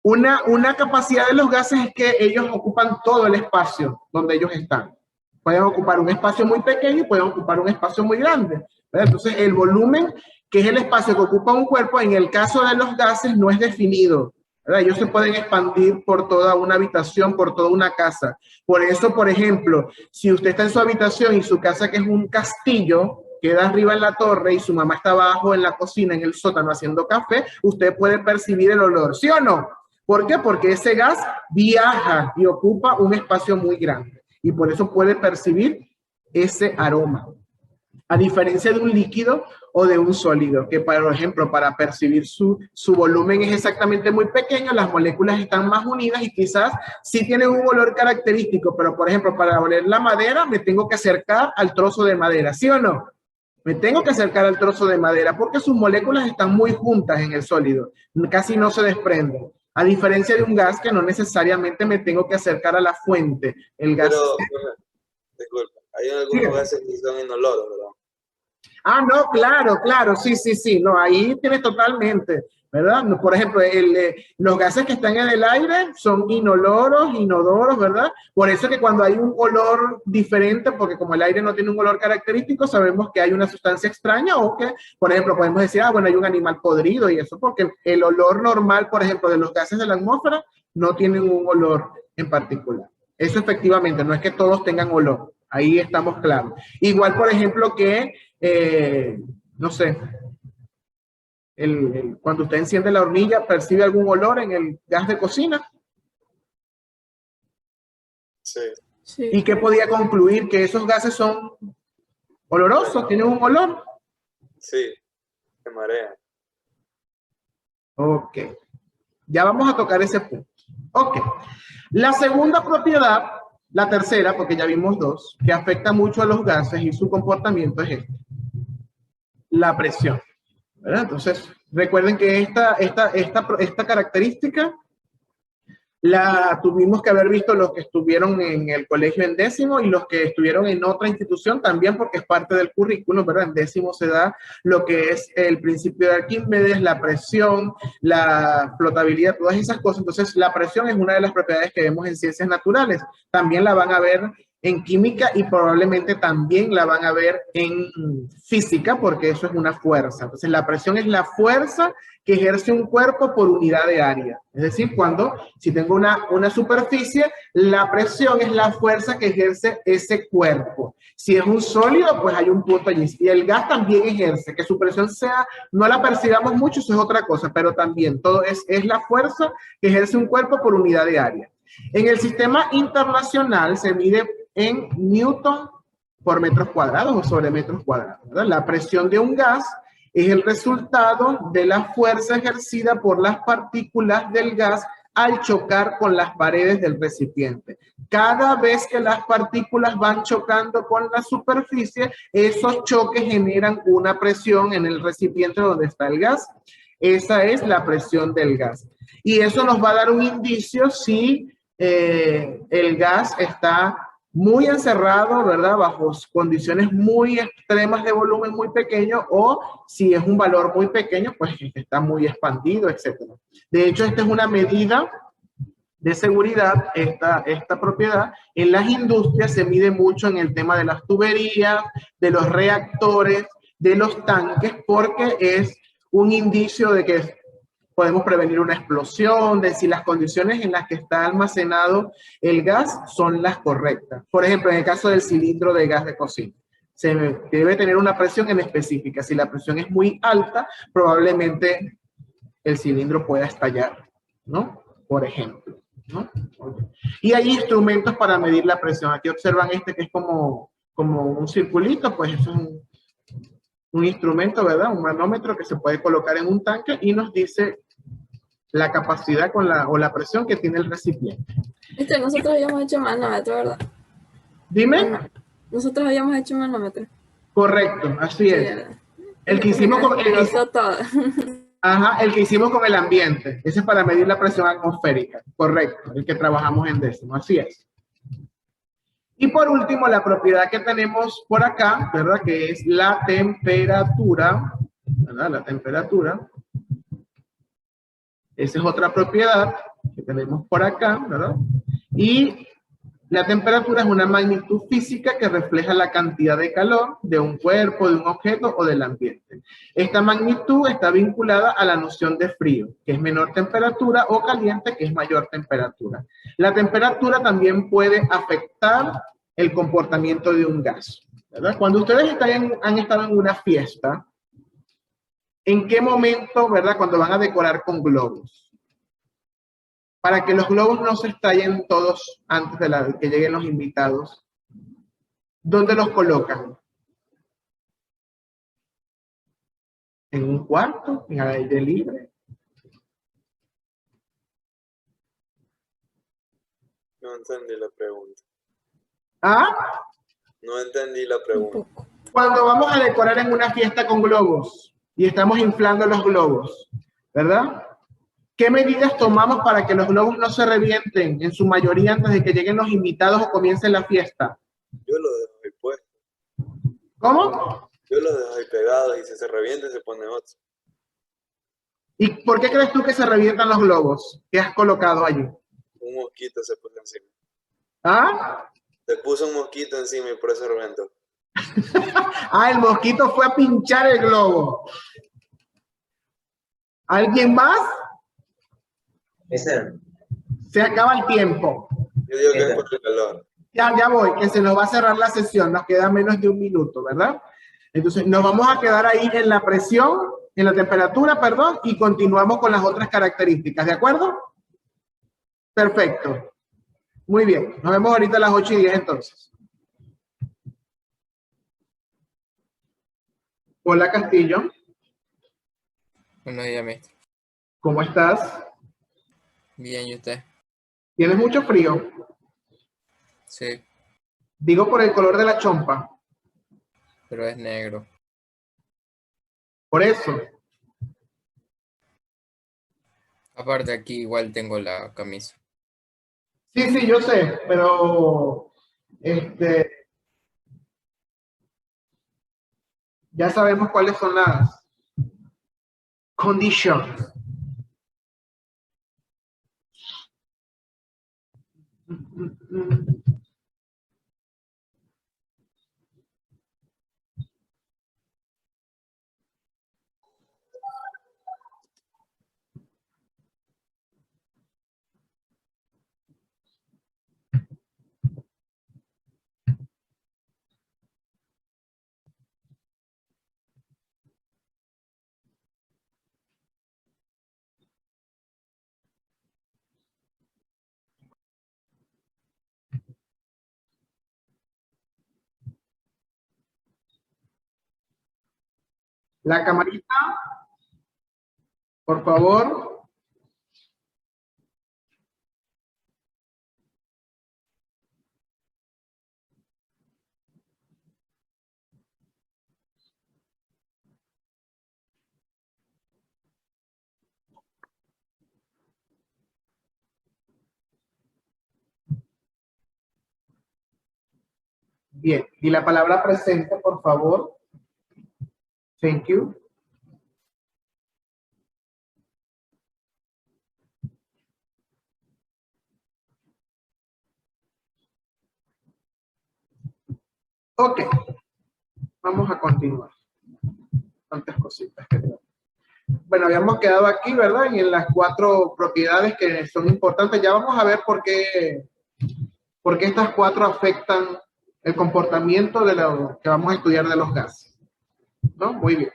[SPEAKER 1] una capacidad de los gases es que ellos ocupan todo el espacio donde ellos están. Pueden ocupar un espacio muy pequeño y pueden ocupar un espacio muy grande, ¿verdad? Entonces, el volumen, que es el espacio que ocupa un cuerpo, en el caso de los gases no es definido, ¿verdad? Ellos se pueden expandir por toda una habitación, por toda una casa. Por eso, por ejemplo, si usted está en su habitación y su casa, que es un castillo, queda arriba en la torre y su mamá está abajo en la cocina, en el sótano, haciendo café, usted puede percibir el olor, ¿sí o no? ¿Por qué? Porque ese gas viaja y ocupa un espacio muy grande. Y por eso puede percibir ese aroma. A diferencia de un líquido o de un sólido, que por ejemplo, para percibir su volumen es exactamente muy pequeño, las moléculas están más unidas y quizás sí tienen un olor característico, pero por ejemplo, para oler la madera me tengo que acercar al trozo de madera, ¿sí o no? Me tengo que acercar al trozo de madera porque sus moléculas están muy juntas en el sólido, casi no se desprenden. A diferencia de un gas que no necesariamente me tengo que acercar a la fuente. El gas...
[SPEAKER 2] Pero, disculpa, hay algunos gases que son inoloros, ¿verdad?
[SPEAKER 1] Ah, no, claro, sí, no, ahí tienes totalmente, ¿verdad? Por ejemplo, los gases que están en el aire son inoloros, inodoros, ¿verdad? Por eso que cuando hay un olor diferente, porque como el aire no tiene un olor característico, sabemos que hay una sustancia extraña o que, por ejemplo, podemos decir, bueno, hay un animal podrido y eso, porque el olor normal, por ejemplo, de los gases de la atmósfera no tienen un olor en particular. Eso efectivamente, no es que todos tengan olor. Ahí estamos claros. Igual, por ejemplo, que, no sé, cuando usted enciende la hornilla, ¿percibe algún olor en el gas de cocina?
[SPEAKER 2] Sí.
[SPEAKER 1] ¿Y qué podía concluir? ¿Que esos gases son olorosos? ¿Tienen un olor?
[SPEAKER 2] Sí, se marean.
[SPEAKER 1] Ok. Ya vamos a tocar ese punto. Ok. La segunda propiedad, la tercera, porque ya vimos dos, que afecta mucho a los gases y su comportamiento es esta. La presión, ¿verdad? Entonces, recuerden que esta característica la tuvimos que haber visto los que estuvieron en el colegio en décimo y los que estuvieron en otra institución también, porque es parte del currículum, ¿verdad? En décimo se da lo que es el principio de Arquímedes, la presión, la flotabilidad, todas esas cosas. Entonces, la presión es una de las propiedades que vemos en ciencias naturales. También la van a ver en química y probablemente también la van a ver en física, porque eso es una fuerza. Entonces, la presión es la fuerza que ejerce un cuerpo por unidad de área. Es decir, si tengo una superficie, la presión es la fuerza que ejerce ese cuerpo. Si es un sólido, pues hay un punto allí. Y el gas también ejerce, que su presión no la percibamos mucho, eso es otra cosa, pero también todo es la fuerza que ejerce un cuerpo por unidad de área. En el sistema internacional se mide en newton por metros cuadrados o sobre metros cuadrados, ¿verdad? La presión de un gas es el resultado de la fuerza ejercida por las partículas del gas al chocar con las paredes del recipiente. Cada vez que las partículas van chocando con la superficie, esos choques generan una presión en el recipiente donde está el gas. Esa es la presión del gas. Y eso nos va a dar un indicio si el gas está muy encerrado, ¿verdad? Bajo condiciones muy extremas de volumen muy pequeño, o si es un valor muy pequeño, pues está muy expandido, etc. De hecho, esta es una medida de seguridad, esta propiedad. En las industrias se mide mucho en el tema de las tuberías, de los reactores, de los tanques, porque es un indicio de que podemos prevenir una explosión, de si las condiciones en las que está almacenado el gas son las correctas. Por ejemplo, en el caso del cilindro de gas de cocina, se debe tener una presión en específica. Si la presión es muy alta, probablemente el cilindro pueda estallar, ¿no? Por ejemplo, ¿no? Y hay instrumentos para medir la presión. Aquí observan este que es como un circulito, pues eso es un instrumento, ¿verdad? Un manómetro que se puede colocar en un tanque y nos dice la capacidad o la presión que tiene el recipiente.
[SPEAKER 12] Nosotros habíamos hecho manómetro, ¿verdad?
[SPEAKER 1] Dime.
[SPEAKER 12] Nosotros habíamos hecho manómetro.
[SPEAKER 1] Correcto, así es. El que hicimos con el que hicimos con el ambiente. Ese es para medir la presión atmosférica. Correcto, el que trabajamos en décimo, así es. Y por último, la propiedad que tenemos por acá, ¿verdad? Que es la temperatura, ¿verdad? La temperatura. Esa es otra propiedad que tenemos por acá, ¿verdad? Y la temperatura es una magnitud física que refleja la cantidad de calor de un cuerpo, de un objeto o del ambiente. Esta magnitud está vinculada a la noción de frío, que es menor temperatura, o caliente, que es mayor temperatura. La temperatura también puede afectar el comportamiento de un gas, ¿verdad? Cuando ustedes han estado en una fiesta, ¿en qué momento, verdad, cuando van a decorar con globos? Para que los globos no se estallen todos antes de que lleguen los invitados, ¿dónde los colocan? ¿En un cuarto? ¿En el aire libre?
[SPEAKER 2] No entendí la pregunta.
[SPEAKER 1] ¿Ah?
[SPEAKER 2] No entendí la pregunta.
[SPEAKER 1] Cuando vamos a decorar en una fiesta con globos y estamos inflando los globos, ¿verdad? ¿Qué medidas tomamos para que los globos no se revienten en su mayoría antes de que lleguen los invitados o comience la fiesta?
[SPEAKER 2] Yo lo dejo ahí puesto.
[SPEAKER 1] ¿Cómo?
[SPEAKER 2] Yo lo dejo ahí pegado y si se revienta se pone otro.
[SPEAKER 1] ¿Y por qué crees tú que se revientan los globos que has colocado allí?
[SPEAKER 2] Un mosquito se puso encima.
[SPEAKER 1] ¿Ah?
[SPEAKER 2] Se puso un mosquito encima y por eso reventó.
[SPEAKER 1] Ah, el mosquito fue a pinchar el globo. ¿Alguien más? Se acaba el tiempo.
[SPEAKER 2] Yo digo que es por el calor.
[SPEAKER 1] Ya voy, que se nos va a cerrar la sesión. Nos queda menos de un minuto, ¿verdad? Entonces, nos vamos a quedar ahí en la presión, en la temperatura, perdón, y continuamos con las otras características, ¿de acuerdo? Perfecto. Muy bien. Nos vemos ahorita a las 8:10 entonces. Hola, Castillo.
[SPEAKER 13] Buenos días, maestro.
[SPEAKER 1] ¿Cómo estás?
[SPEAKER 13] Bien, ¿y usted?
[SPEAKER 1] ¿Tienes mucho frío?
[SPEAKER 13] Sí,
[SPEAKER 1] Digo por el color de la chompa.
[SPEAKER 13] pero es negro.
[SPEAKER 1] Por eso.
[SPEAKER 13] Aparte, aquí igual tengo la camisa.
[SPEAKER 1] Sí, yo sé, pero ya sabemos cuáles son las conditions. La camarita, por favor. Bien, y la palabra presente, por favor. Thank you. Ok, vamos a continuar. Tantas cositas que tengo. Bueno, habíamos quedado aquí, ¿verdad? Y en las 4 propiedades que son importantes. Ya vamos a ver por qué estas 4 afectan el comportamiento de lo que vamos a estudiar de los gases. ¿No? Muy bien.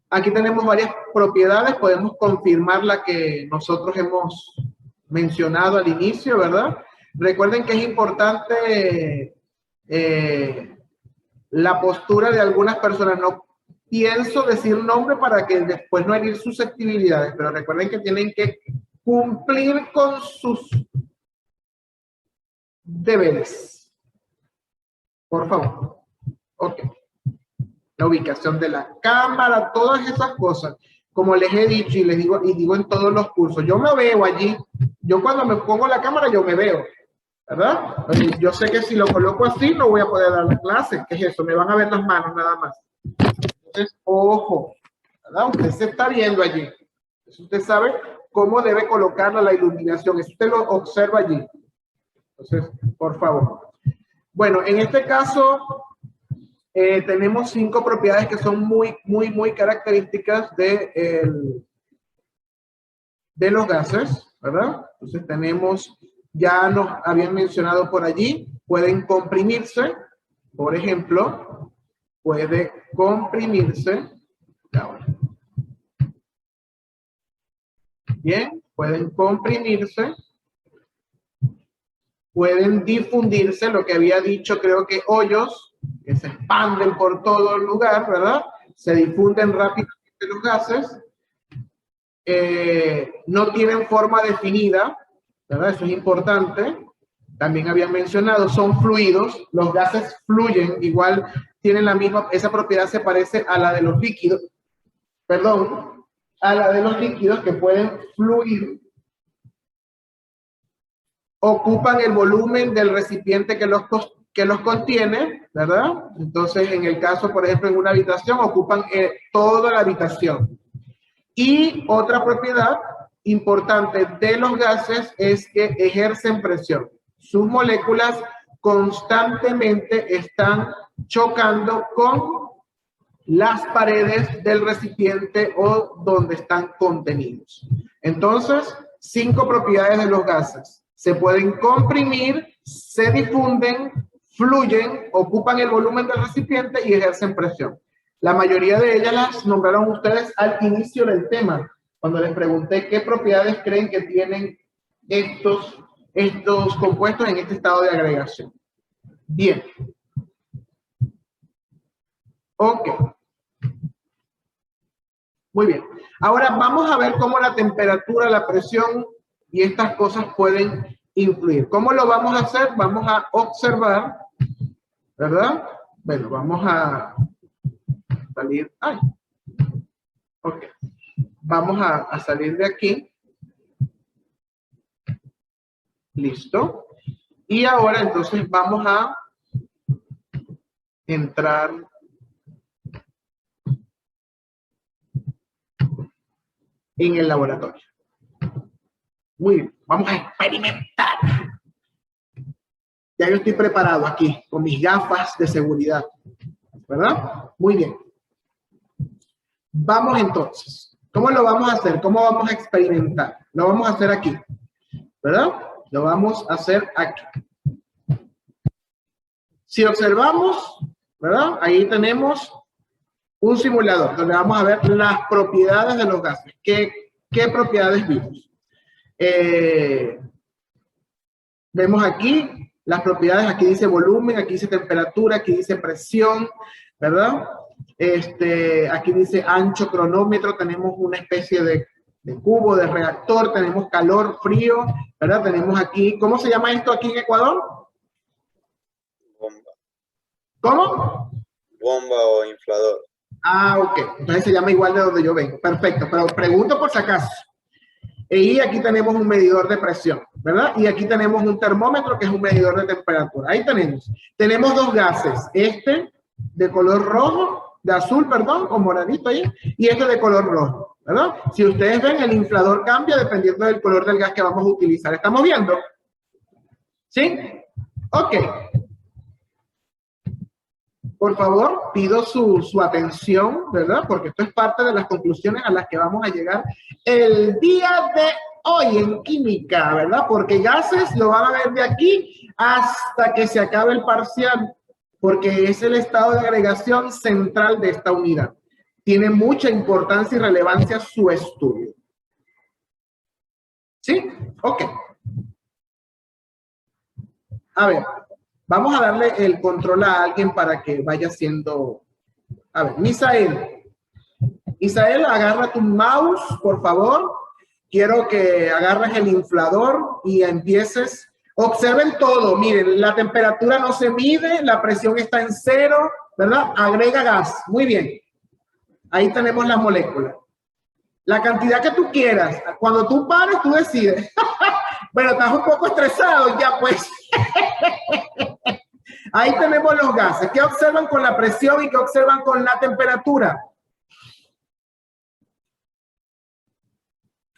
[SPEAKER 1] Aquí tenemos varias propiedades. Podemos confirmar la que nosotros hemos mencionado al inicio, ¿verdad? Recuerden que es importante la postura de algunas personas. No pienso decir nombre para que después no herir susceptibilidades, pero recuerden que tienen que cumplir con sus deberes. Por favor. Ok. La ubicación de la cámara, todas esas cosas. Como les he dicho y les digo, en todos los cursos, yo me veo allí. Yo cuando me pongo la cámara, yo me veo. ¿Verdad? Yo sé que si lo coloco así, no voy a poder dar la clase. ¿Qué es eso? Me van a ver las manos nada más. Entonces, ojo, ¿verdad? Usted se está viendo allí. Entonces, usted sabe cómo debe colocarla la iluminación. Eso usted lo observa allí. Entonces, por favor. Bueno, en este caso, tenemos 5 propiedades que son muy características de los gases, ¿verdad? Entonces, tenemos... Ya nos habían mencionado por allí, pueden comprimirse, por ejemplo, puede comprimirse. Bien, pueden comprimirse, pueden difundirse, lo que había dicho creo que hoyos, que se expanden por todo el lugar, ¿verdad? Se difunden rápidamente los gases, no tienen forma definida, ¿verdad? Eso es importante. También había mencionado, son fluidos. Los gases fluyen, igual tienen la misma, esa propiedad se parece a la de los líquidos. Perdón, a la de los líquidos que pueden fluir. Ocupan el volumen del recipiente que los contiene, ¿verdad? Entonces, en el caso, por ejemplo, en una habitación, ocupan toda la habitación. Y otra propiedad importante de los gases es que ejercen presión. Sus moléculas constantemente están chocando con las paredes del recipiente o donde están contenidos. Entonces, 5 propiedades de los gases. Se pueden comprimir, se difunden, fluyen, ocupan el volumen del recipiente y ejercen presión. La mayoría de ellas las nombraron ustedes al inicio del tema, cuando les pregunté qué propiedades creen que tienen estos compuestos en este estado de agregación. Bien. Ok. Muy bien. Ahora vamos a ver cómo la temperatura, la presión y estas cosas pueden influir. ¿Cómo lo vamos a hacer? Vamos a observar, ¿verdad? Bueno, vamos a salir. Ay. Ok. Vamos a salir de aquí. Listo. Y ahora entonces vamos a entrar en el laboratorio. Muy bien. Vamos a experimentar. Ya yo estoy preparado aquí con mis gafas de seguridad. ¿Verdad? Muy bien. Vamos entonces. ¿Cómo lo vamos a hacer? ¿Cómo vamos a experimentar? Lo vamos a hacer aquí, ¿verdad? Lo vamos a hacer aquí. Si observamos, ¿verdad? Ahí tenemos un simulador donde vamos a ver las propiedades de los gases. ¿Qué propiedades vimos? Vemos aquí las propiedades, aquí dice volumen, aquí dice temperatura, aquí dice presión, ¿verdad? Aquí dice ancho cronómetro, tenemos una especie de cubo, de reactor, tenemos calor, frío, ¿verdad? Tenemos aquí, ¿cómo se llama esto aquí en Ecuador?
[SPEAKER 2] Bomba.
[SPEAKER 1] ¿Cómo?
[SPEAKER 2] Bomba o inflador.
[SPEAKER 1] Ah, ok. Entonces se llama igual de donde yo vengo. Perfecto, pero pregunto por si acaso. Y aquí tenemos un medidor de presión, ¿verdad? Y aquí tenemos un termómetro que es un medidor de temperatura. Ahí tenemos. Tenemos dos gases. Este de color rojo, de azul, perdón, o moradito ahí, y este de color rojo, ¿verdad? Si ustedes ven, el inflador cambia dependiendo del color del gas que vamos a utilizar. ¿Estamos viendo? ¿Sí? Ok. Por favor, pido su atención, ¿verdad? Porque esto es parte de las conclusiones a las que vamos a llegar el día de hoy en química, ¿verdad? Porque gases lo van a ver de aquí hasta que se acabe el parcial, porque es el estado de agregación central de esta unidad. Tiene mucha importancia y relevancia su estudio. ¿Sí? Ok. A ver. Vamos a darle el control a alguien para que vaya haciendo... A ver, Misael. Misael, agarra tu mouse, por favor. Quiero que agarres el inflador y empieces. Observen todo. Miren, la temperatura no se mide, la presión está en 0, ¿verdad? Agrega gas. Muy bien. Ahí tenemos las moléculas. La cantidad que tú quieras. Cuando tú pares, tú decides. Bueno, estás un poco estresado, ya pues. Ahí tenemos los gases. ¿Qué observan con la presión y qué observan con la temperatura?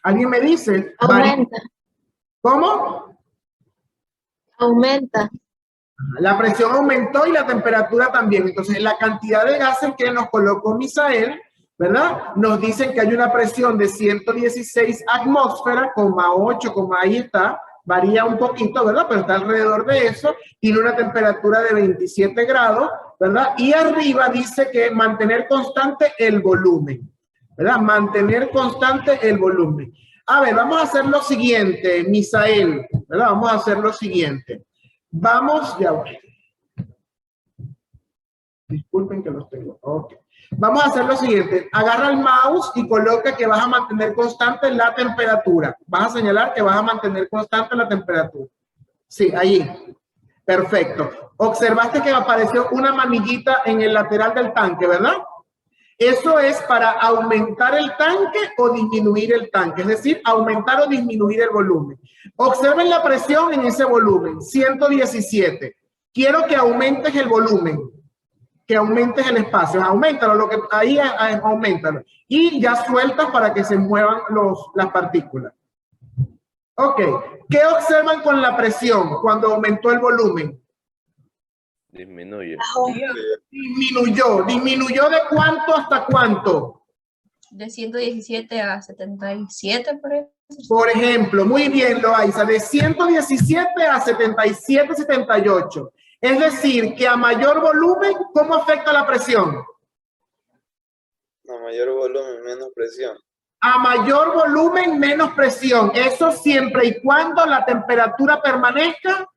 [SPEAKER 1] ¿Alguien me dice?
[SPEAKER 6] Aumenta.
[SPEAKER 1] ¿Cómo?
[SPEAKER 6] Aumenta.
[SPEAKER 1] La presión aumentó y la temperatura también. Entonces, la cantidad de gases que nos colocó Misael, ¿verdad? Nos dicen que hay una presión de 116 atmósferas, 8, ahí está. Varía un poquito, ¿verdad? Pero está alrededor de eso. Tiene una temperatura de 27 grados, ¿verdad? Y arriba dice que mantener constante el volumen, ¿verdad? Mantener constante el volumen. A ver, vamos a hacer lo siguiente, Misael, ¿verdad? Vamos a hacer lo siguiente. Vamos, ya voy. Disculpen que los tengo. Ok. Vamos a hacer lo siguiente. Agarra el mouse y coloca que vas a mantener constante la temperatura. Vas a señalar que vas a mantener constante la temperatura. Sí, ahí. Perfecto. Observaste que apareció una manillita en el lateral del tanque, ¿verdad? Eso es para aumentar el tanque o disminuir el tanque. Es decir, aumentar o disminuir el volumen. Observen la presión en ese volumen. 117. Quiero que aumentes el volumen. Que aumentes el espacio, aumentalo, lo que ahí aumentalo y ya sueltas para que se muevan las partículas. Ok, ¿qué observan con la presión cuando aumentó el volumen?
[SPEAKER 11] Disminuye.
[SPEAKER 1] Disminuyó de cuánto hasta cuánto?
[SPEAKER 14] De 117 a 77, por ejemplo.
[SPEAKER 1] Por ejemplo, muy bien, Loaiza, de 117 a 77, 78. Es decir, que a mayor volumen, ¿cómo afecta la presión?
[SPEAKER 2] A mayor volumen, menos presión.
[SPEAKER 1] A mayor volumen, menos presión. Eso siempre y cuando la temperatura permanezca.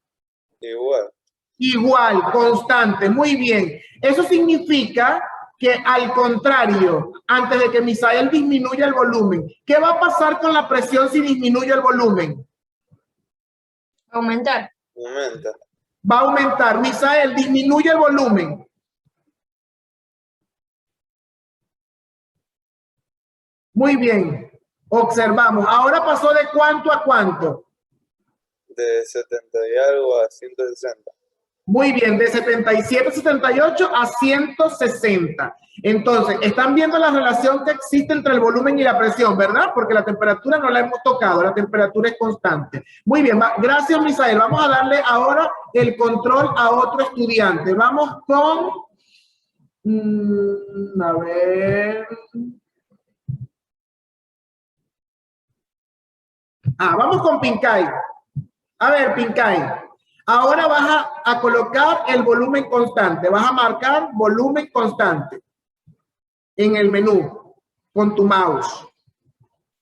[SPEAKER 2] Igual.
[SPEAKER 1] Igual, constante. Muy bien. Eso significa que al contrario, antes de que Misael disminuya el volumen, ¿qué va a pasar con la presión si disminuye el volumen?
[SPEAKER 14] Aumentar.
[SPEAKER 2] Aumenta.
[SPEAKER 1] Va a aumentar. Misael, disminuye el volumen. Muy bien. Observamos. Ahora pasó de cuánto a cuánto.
[SPEAKER 2] De 70 y algo a 160.
[SPEAKER 1] Muy bien, de 77, 78 a 160. Entonces, están viendo la relación que existe entre el volumen y la presión, ¿verdad? Porque la temperatura no la hemos tocado, la temperatura es constante. Muy bien, gracias, Misael. Vamos a darle ahora el control a otro estudiante. Vamos con... a ver... vamos con Pincay. A ver, Pincay. Ahora vas a colocar el volumen constante. Vas a marcar volumen constante en el menú con tu mouse.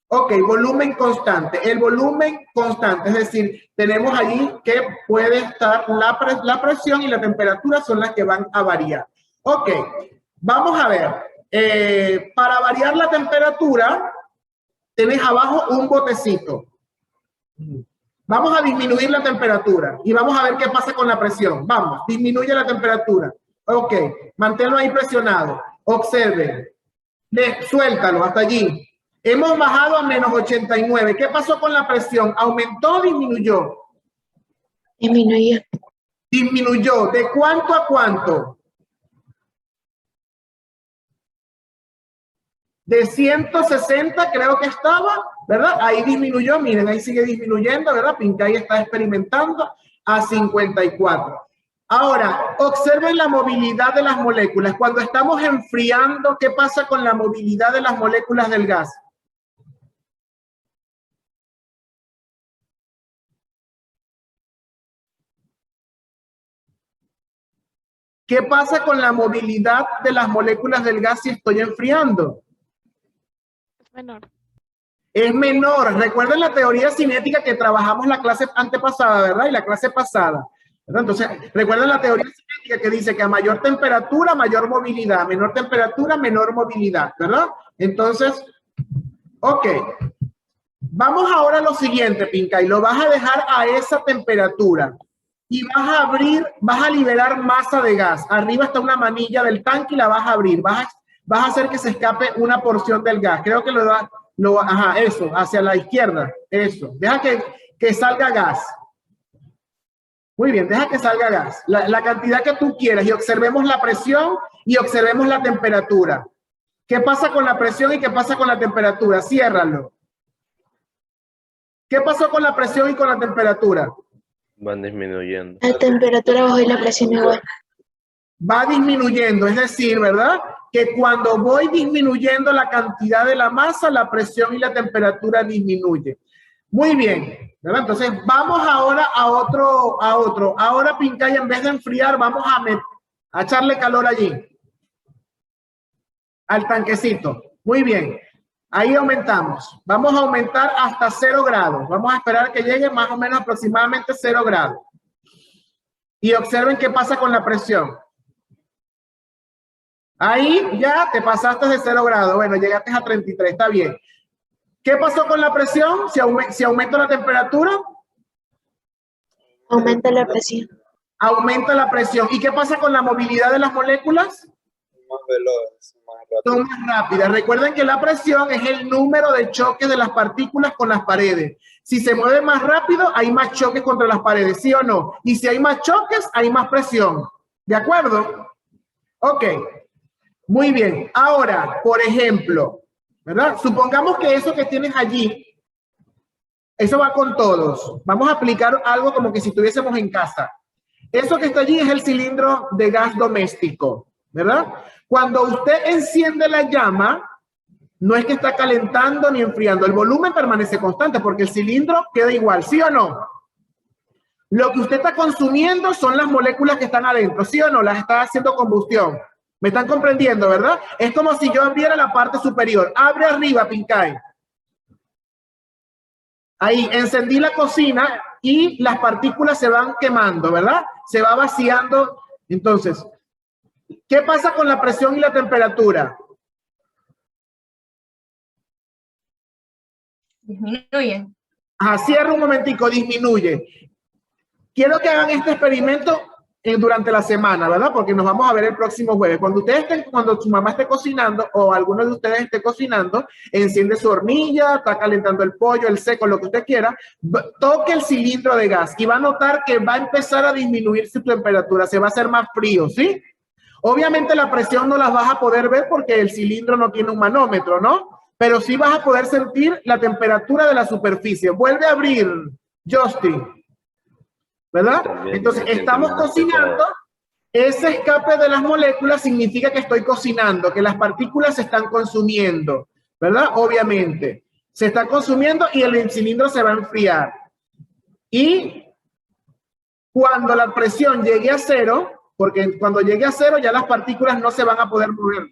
[SPEAKER 1] Ok, volumen constante. El volumen constante, es decir, tenemos allí que puede estar la presión y la temperatura son las que van a variar. Ok, Vamos a ver. Para variar la temperatura, tenés abajo un botecito. Vamos a disminuir la temperatura y vamos a ver qué pasa con la presión. Vamos, disminuye la temperatura. Ok, manténlo ahí presionado. Observen. Suéltalo hasta allí. Hemos bajado a menos 89. ¿Qué pasó con la presión? ¿Aumentó o disminuyó?
[SPEAKER 15] Disminuyó.
[SPEAKER 1] Disminuyó. ¿De cuánto a cuánto? De 160 creo que estaba, ¿verdad? Ahí disminuyó, miren, ahí sigue disminuyendo, ¿verdad? Pincay está experimentando a 54. Ahora, observen la movilidad de las moléculas. Cuando estamos enfriando, ¿qué pasa con la movilidad de las moléculas del gas? ¿Qué pasa con la movilidad de las moléculas del gas si estoy enfriando?
[SPEAKER 7] Es menor.
[SPEAKER 1] Es menor. Recuerden la teoría cinética que trabajamos la clase antepasada, ¿verdad? Y la clase pasada, ¿verdad? Entonces, recuerden la teoría cinética que dice que a mayor temperatura, mayor movilidad. Menor temperatura, menor movilidad, ¿verdad? Entonces, ok. Vamos ahora a lo siguiente, Pincay. Lo vas a dejar a esa temperatura. Y vas a abrir, vas a liberar masa de gas. Arriba está una manilla del tanque y la vas a abrir. Vas a hacer que se escape una porción del gas. Creo que ajá, eso, hacia la izquierda. Eso. Deja que salga gas. Muy bien, deja que salga gas. La cantidad que tú quieras. Y observemos la presión y observemos la temperatura. ¿Qué pasa con la presión y qué pasa con la temperatura? Ciérralo. ¿Qué pasó con la presión y con la temperatura?
[SPEAKER 11] Van disminuyendo.
[SPEAKER 15] La temperatura bajó y la presión igual.
[SPEAKER 1] Va disminuyendo, es decir, ¿verdad? Que cuando voy disminuyendo la cantidad de la masa, la presión y la temperatura disminuye. Muy bien, ¿verdad? Entonces, vamos ahora a otro. Ahora, Pincay, en vez de enfriar, vamos a echarle calor allí. Al tanquecito. Muy bien. Ahí aumentamos. Vamos a aumentar hasta 0 grados. Vamos a esperar que llegue más o menos aproximadamente 0 grados. Y observen qué pasa con la presión. Ahí ya te pasaste de 0 grados. Bueno, llegaste a 33, está bien. ¿Qué pasó con la presión? Si aumento la temperatura.
[SPEAKER 15] Aumenta la presión.
[SPEAKER 1] Aumenta la presión. ¿Y qué pasa con la movilidad de las moléculas?
[SPEAKER 2] Más veloz, más rápido.
[SPEAKER 1] Son más rápidas. Recuerden que la presión es el número de choques de las partículas con las paredes. Si se mueve más rápido, hay más choques contra las paredes, ¿sí o no? Y si hay más choques, hay más presión. ¿De acuerdo? Ok. Muy bien. Ahora, por ejemplo, ¿verdad? Supongamos que eso que tienes allí, eso va con todos. Vamos a aplicar algo como que si estuviésemos en casa. Eso que está allí es el cilindro de gas doméstico, ¿verdad? Cuando usted enciende la llama, no es que está calentando ni enfriando. El volumen permanece constante porque el cilindro queda igual, ¿sí o no? Lo que usted está consumiendo son las moléculas que están adentro, ¿sí o no? Las está haciendo combustión. ¿Me están comprendiendo, verdad? Es como si yo abriera la parte superior. Abre arriba, Pincay. Ahí, encendí la cocina y las partículas se van quemando, ¿verdad? Se va vaciando. Entonces, ¿qué pasa con la presión y la temperatura?
[SPEAKER 14] Disminuyen.
[SPEAKER 1] Ajá, cierra un momentico, disminuye. Quiero que hagan este experimento durante la semana, ¿verdad? Porque nos vamos a ver el próximo jueves. Cuando su mamá esté cocinando o alguno de ustedes esté cocinando, enciende su hornilla, está calentando el pollo, el seco, lo que usted quiera, toque el cilindro de gas y va a notar que va a empezar a disminuir su temperatura, se va a hacer más frío, ¿sí? Obviamente la presión no las vas a poder ver porque el cilindro no tiene un manómetro, ¿no? Pero sí vas a poder sentir la temperatura de la superficie. Vuelve a abrir, Justin. ¿Verdad? Entonces, estamos cocinando. Ese escape de las moléculas significa que estoy cocinando, que las partículas se están consumiendo, ¿verdad? Obviamente. Se está consumiendo y el cilindro se va a enfriar. Y cuando la presión llegue a 0, porque cuando llegue a 0 ya las partículas no se van a poder mover,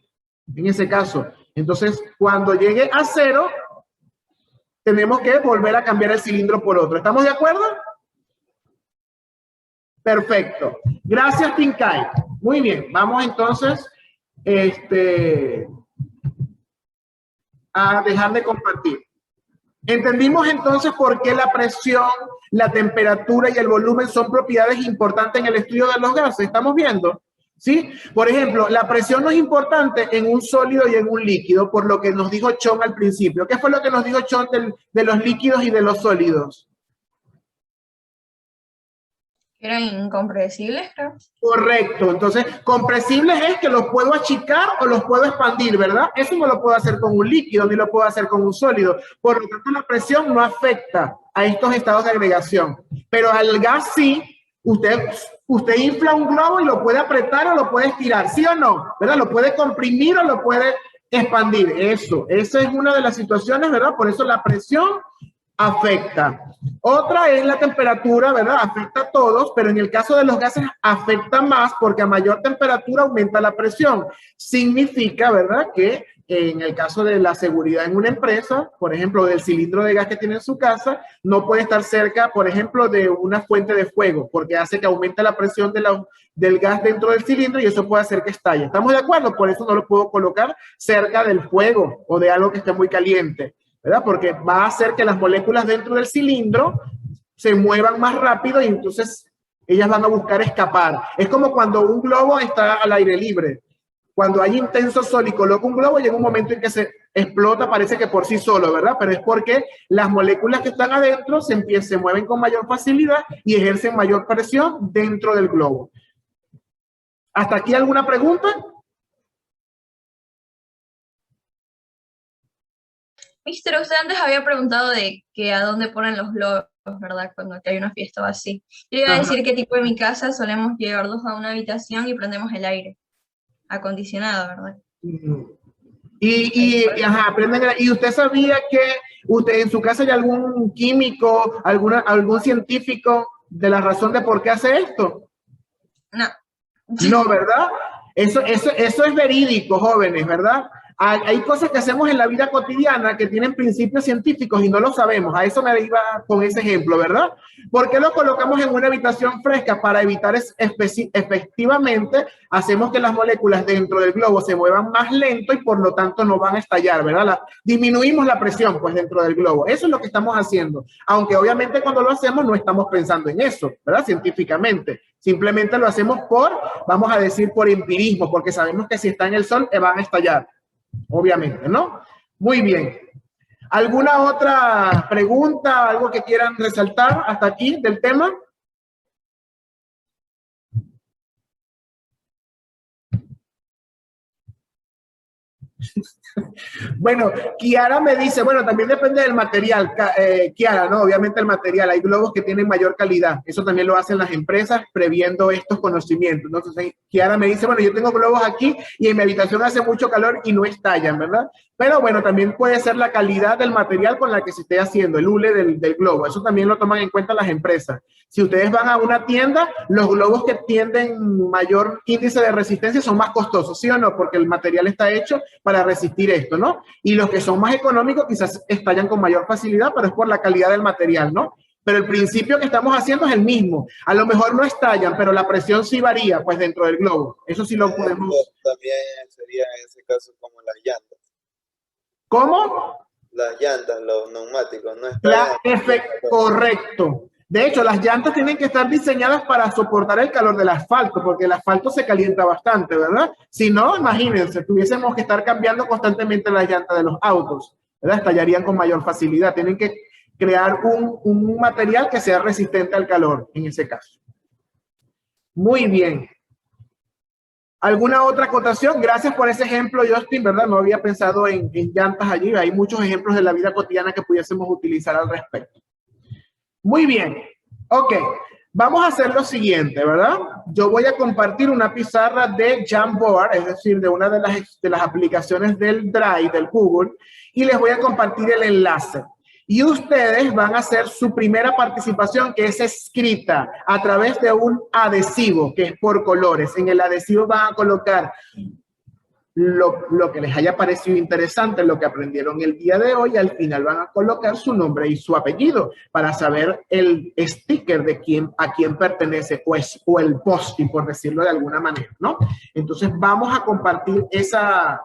[SPEAKER 1] en ese caso. Entonces, cuando llegue a 0, tenemos que volver a cambiar el cilindro por otro. ¿Estamos de acuerdo? Perfecto. Gracias, Pincay. Muy bien. Vamos entonces a dejar de compartir. Entendimos entonces por qué la presión, la temperatura y el volumen son propiedades importantes en el estudio de los gases. ¿Estamos viendo? ¿Sí? Por ejemplo, la presión no es importante en un sólido y en un líquido, por lo que nos dijo Chon al principio. ¿Qué fue lo que nos dijo Chon de los líquidos y de los sólidos?
[SPEAKER 14] Eran incompresibles, creo.
[SPEAKER 1] Correcto. Entonces, compresibles es que los puedo achicar o los puedo expandir, ¿verdad? Eso no lo puedo hacer con un líquido, ni lo puedo hacer con un sólido. Por lo tanto, la presión no afecta a estos estados de agregación. Pero al gas sí, usted infla un globo y lo puede apretar o lo puede estirar, ¿sí o no? ¿Verdad? Lo puede comprimir o lo puede expandir. Esa es una de las situaciones, ¿verdad? Por eso la presión afecta. Otra es la temperatura, ¿verdad? Afecta a todos, pero en el caso de los gases afecta más porque a mayor temperatura aumenta la presión. Significa, ¿verdad? Que en el caso de la seguridad en una empresa, por ejemplo, del cilindro de gas que tiene en su casa, no puede estar cerca, por ejemplo, de una fuente de fuego, porque hace que aumente la presión del gas dentro del cilindro y eso puede hacer que estalle. ¿Estamos de acuerdo? Por eso no lo puedo colocar cerca del fuego o de algo que esté muy caliente, ¿verdad? Porque va a hacer que las moléculas dentro del cilindro se muevan más rápido y entonces ellas van a buscar escapar. Es como cuando un globo está al aire libre. Cuando hay intenso sol y coloca un globo, llega un momento en que se explota, parece que por sí solo, ¿verdad? Pero es porque las moléculas que están adentro se mueven con mayor facilidad y ejercen mayor presión dentro del globo. ¿Hasta aquí alguna pregunta?
[SPEAKER 14] Mister, usted antes había preguntado de que a dónde ponen los globos, ¿verdad? Cuando hay una fiesta o así. Yo iba a decir que tipo en mi casa solemos llevarlos a una habitación y prendemos el aire acondicionado, ¿verdad?
[SPEAKER 1] ¿Y usted sabía que usted en su casa hay algún químico, algún científico de la razón de por qué hace esto?
[SPEAKER 14] No.
[SPEAKER 1] No, ¿verdad? Eso es verídico, jóvenes, ¿verdad? Hay cosas que hacemos en la vida cotidiana que tienen principios científicos y no lo sabemos. A eso me iba con ese ejemplo, ¿verdad? ¿Por qué lo colocamos en una habitación fresca? Para evitar efectivamente, hacemos que las moléculas dentro del globo se muevan más lento y por lo tanto no van a estallar, ¿verdad? Disminuimos la presión, pues, dentro del globo. Eso es lo que estamos haciendo. Aunque obviamente cuando lo hacemos no estamos pensando en eso, ¿verdad? Científicamente. Simplemente lo hacemos vamos a decir, por empirismo, porque sabemos que si está en el sol van a estallar. Obviamente, ¿no? Muy bien. ¿Alguna otra pregunta, algo que quieran resaltar hasta aquí del tema? Bueno, Kiara me dice, bueno, también depende del material, Kiara, ¿no? Obviamente el material, hay globos que tienen mayor calidad, eso también lo hacen las empresas previendo estos conocimientos. Entonces, Kiara me dice, bueno, yo tengo globos aquí y en mi habitación hace mucho calor y no estallan, ¿verdad? Pero bueno, también puede ser la calidad del material con la que se esté haciendo, el hule del globo, eso también lo toman en cuenta las empresas. Si ustedes van a una tienda, los globos que tienen mayor índice de resistencia son más costosos, ¿sí o no? Porque el material está hecho para resistir esto, ¿no? Y los que son más económicos quizás estallan con mayor facilidad, pero es por la calidad del material, ¿no? Pero el principio que estamos haciendo es el mismo. A lo mejor no estallan, pero la presión sí varía, pues, dentro del globo. Eso sí lo podemos...
[SPEAKER 2] También sería en ese caso como las llantas.
[SPEAKER 1] ¿Cómo?
[SPEAKER 2] Las llantas, los neumáticos, ¿no?
[SPEAKER 1] Correcto. De hecho, las llantas tienen que estar diseñadas para soportar el calor del asfalto, porque el asfalto se calienta bastante, ¿verdad? Si no, imagínense, tuviésemos que estar cambiando constantemente las llantas de los autos, ¿verdad? Estallarían con mayor facilidad. Tienen que crear un material que sea resistente al calor, en ese caso. Muy bien. ¿Alguna otra acotación? Gracias por ese ejemplo, Justin, ¿verdad? No había pensado en llantas allí. Hay muchos ejemplos de la vida cotidiana que pudiésemos utilizar al respecto. Muy bien. Ok. Vamos a hacer lo siguiente, ¿verdad? Yo voy a compartir una pizarra de Jamboard, es decir, de una de las aplicaciones del Drive, del Google, y les voy a compartir el enlace. Y ustedes van a hacer su primera participación, que es escrita a través de un adhesivo, que es por colores. En el adhesivo van a colocar lo que les haya parecido interesante, lo que aprendieron el día de hoy, al final van a colocar su nombre y su apellido para saber el sticker de a quién pertenece o el post-it, por decirlo de alguna manera, ¿no? Entonces vamos a compartir esa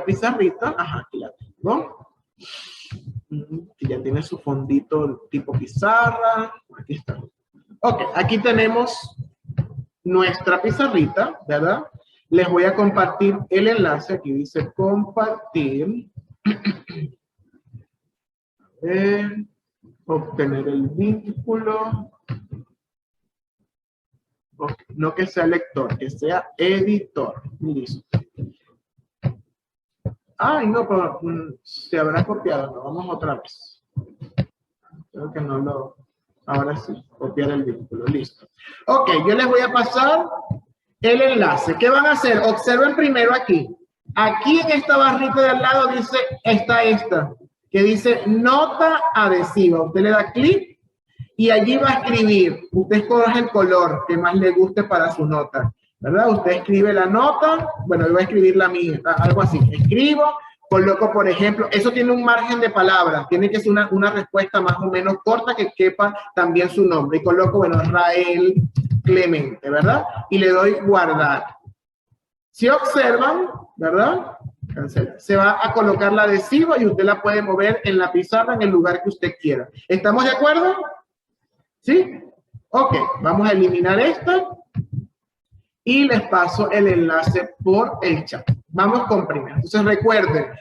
[SPEAKER 1] pizarrita. Ajá, aquí la tengo. Que ya tiene su fondito tipo pizarra. Aquí está. Ok, aquí tenemos nuestra pizarrita, ¿verdad? Les voy a compartir el enlace. Aquí dice compartir. A ver, obtener el vínculo. Okay. No que sea lector, que sea editor. Listo. Ay, no, pero se habrá copiado. No, vamos otra vez. Creo que no lo... Ahora sí, copiar el vínculo. Listo. Ok, yo les voy a pasar el enlace. ¿Qué van a hacer? Observen primero aquí. Aquí en esta barrita de al lado dice, está esta, que dice nota adhesiva. Usted le da clic y allí va a escribir. Usted escoge el color que más le guste para su nota, ¿verdad? Usted escribe la nota. Bueno, yo voy a escribir la mía, algo así. Escribo, coloco, por ejemplo, eso tiene un margen de palabras. Tiene que ser una respuesta más o menos corta que quepa también su nombre. Y coloco, bueno, Rael Clemente, ¿verdad? Y le doy guardar. Si observan, ¿verdad? Cancela. Se va a colocar la adhesiva y usted la puede mover en la pizarra en el lugar que usted quiera. ¿Estamos de acuerdo? ¿Sí? Ok, vamos a eliminar esto y les paso el enlace por el chat. Vamos con primero. Entonces recuerden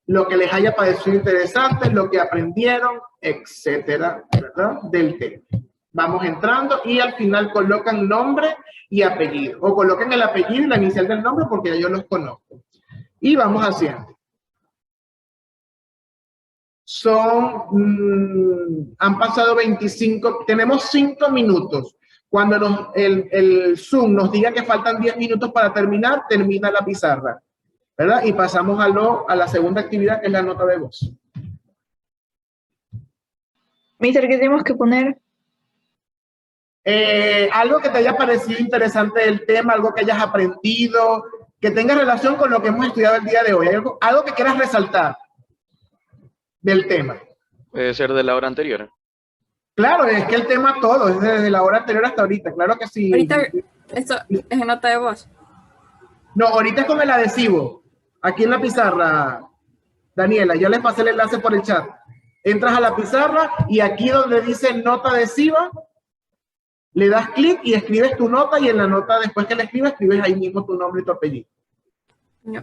[SPEAKER 1] lo que les haya parecido interesante, lo que aprendieron, etcétera, ¿verdad? Del tema. Vamos entrando y al final colocan nombre y apellido. O coloquen el apellido y la inicial del nombre porque ya yo los conozco. Y vamos haciendo. Han pasado 25, tenemos 5 minutos. Cuando el Zoom nos diga que faltan 10 minutos para terminar, termina la pizarra, ¿verdad? Y pasamos a la segunda actividad, que es la nota de voz.
[SPEAKER 15] Mister, ¿qué tenemos que poner?
[SPEAKER 1] Algo que te haya parecido interesante del tema, algo que hayas aprendido, que tenga relación con lo que hemos estudiado el día de hoy. Algo que quieras resaltar del tema.
[SPEAKER 11] Puede ser de la hora anterior.
[SPEAKER 1] Claro, es que el tema todo, es desde la hora anterior hasta ahorita, claro que sí.
[SPEAKER 12] Ahorita, esto es en nota de voz.
[SPEAKER 1] No, ahorita es con el adhesivo. Aquí en la pizarra, Daniela, yo les pasé el enlace por el chat. Entras a la pizarra y aquí donde dice nota adhesiva, le das clic y escribes tu nota y en la nota, después que la escribes, escribes ahí mismo tu nombre y tu apellido.
[SPEAKER 12] No.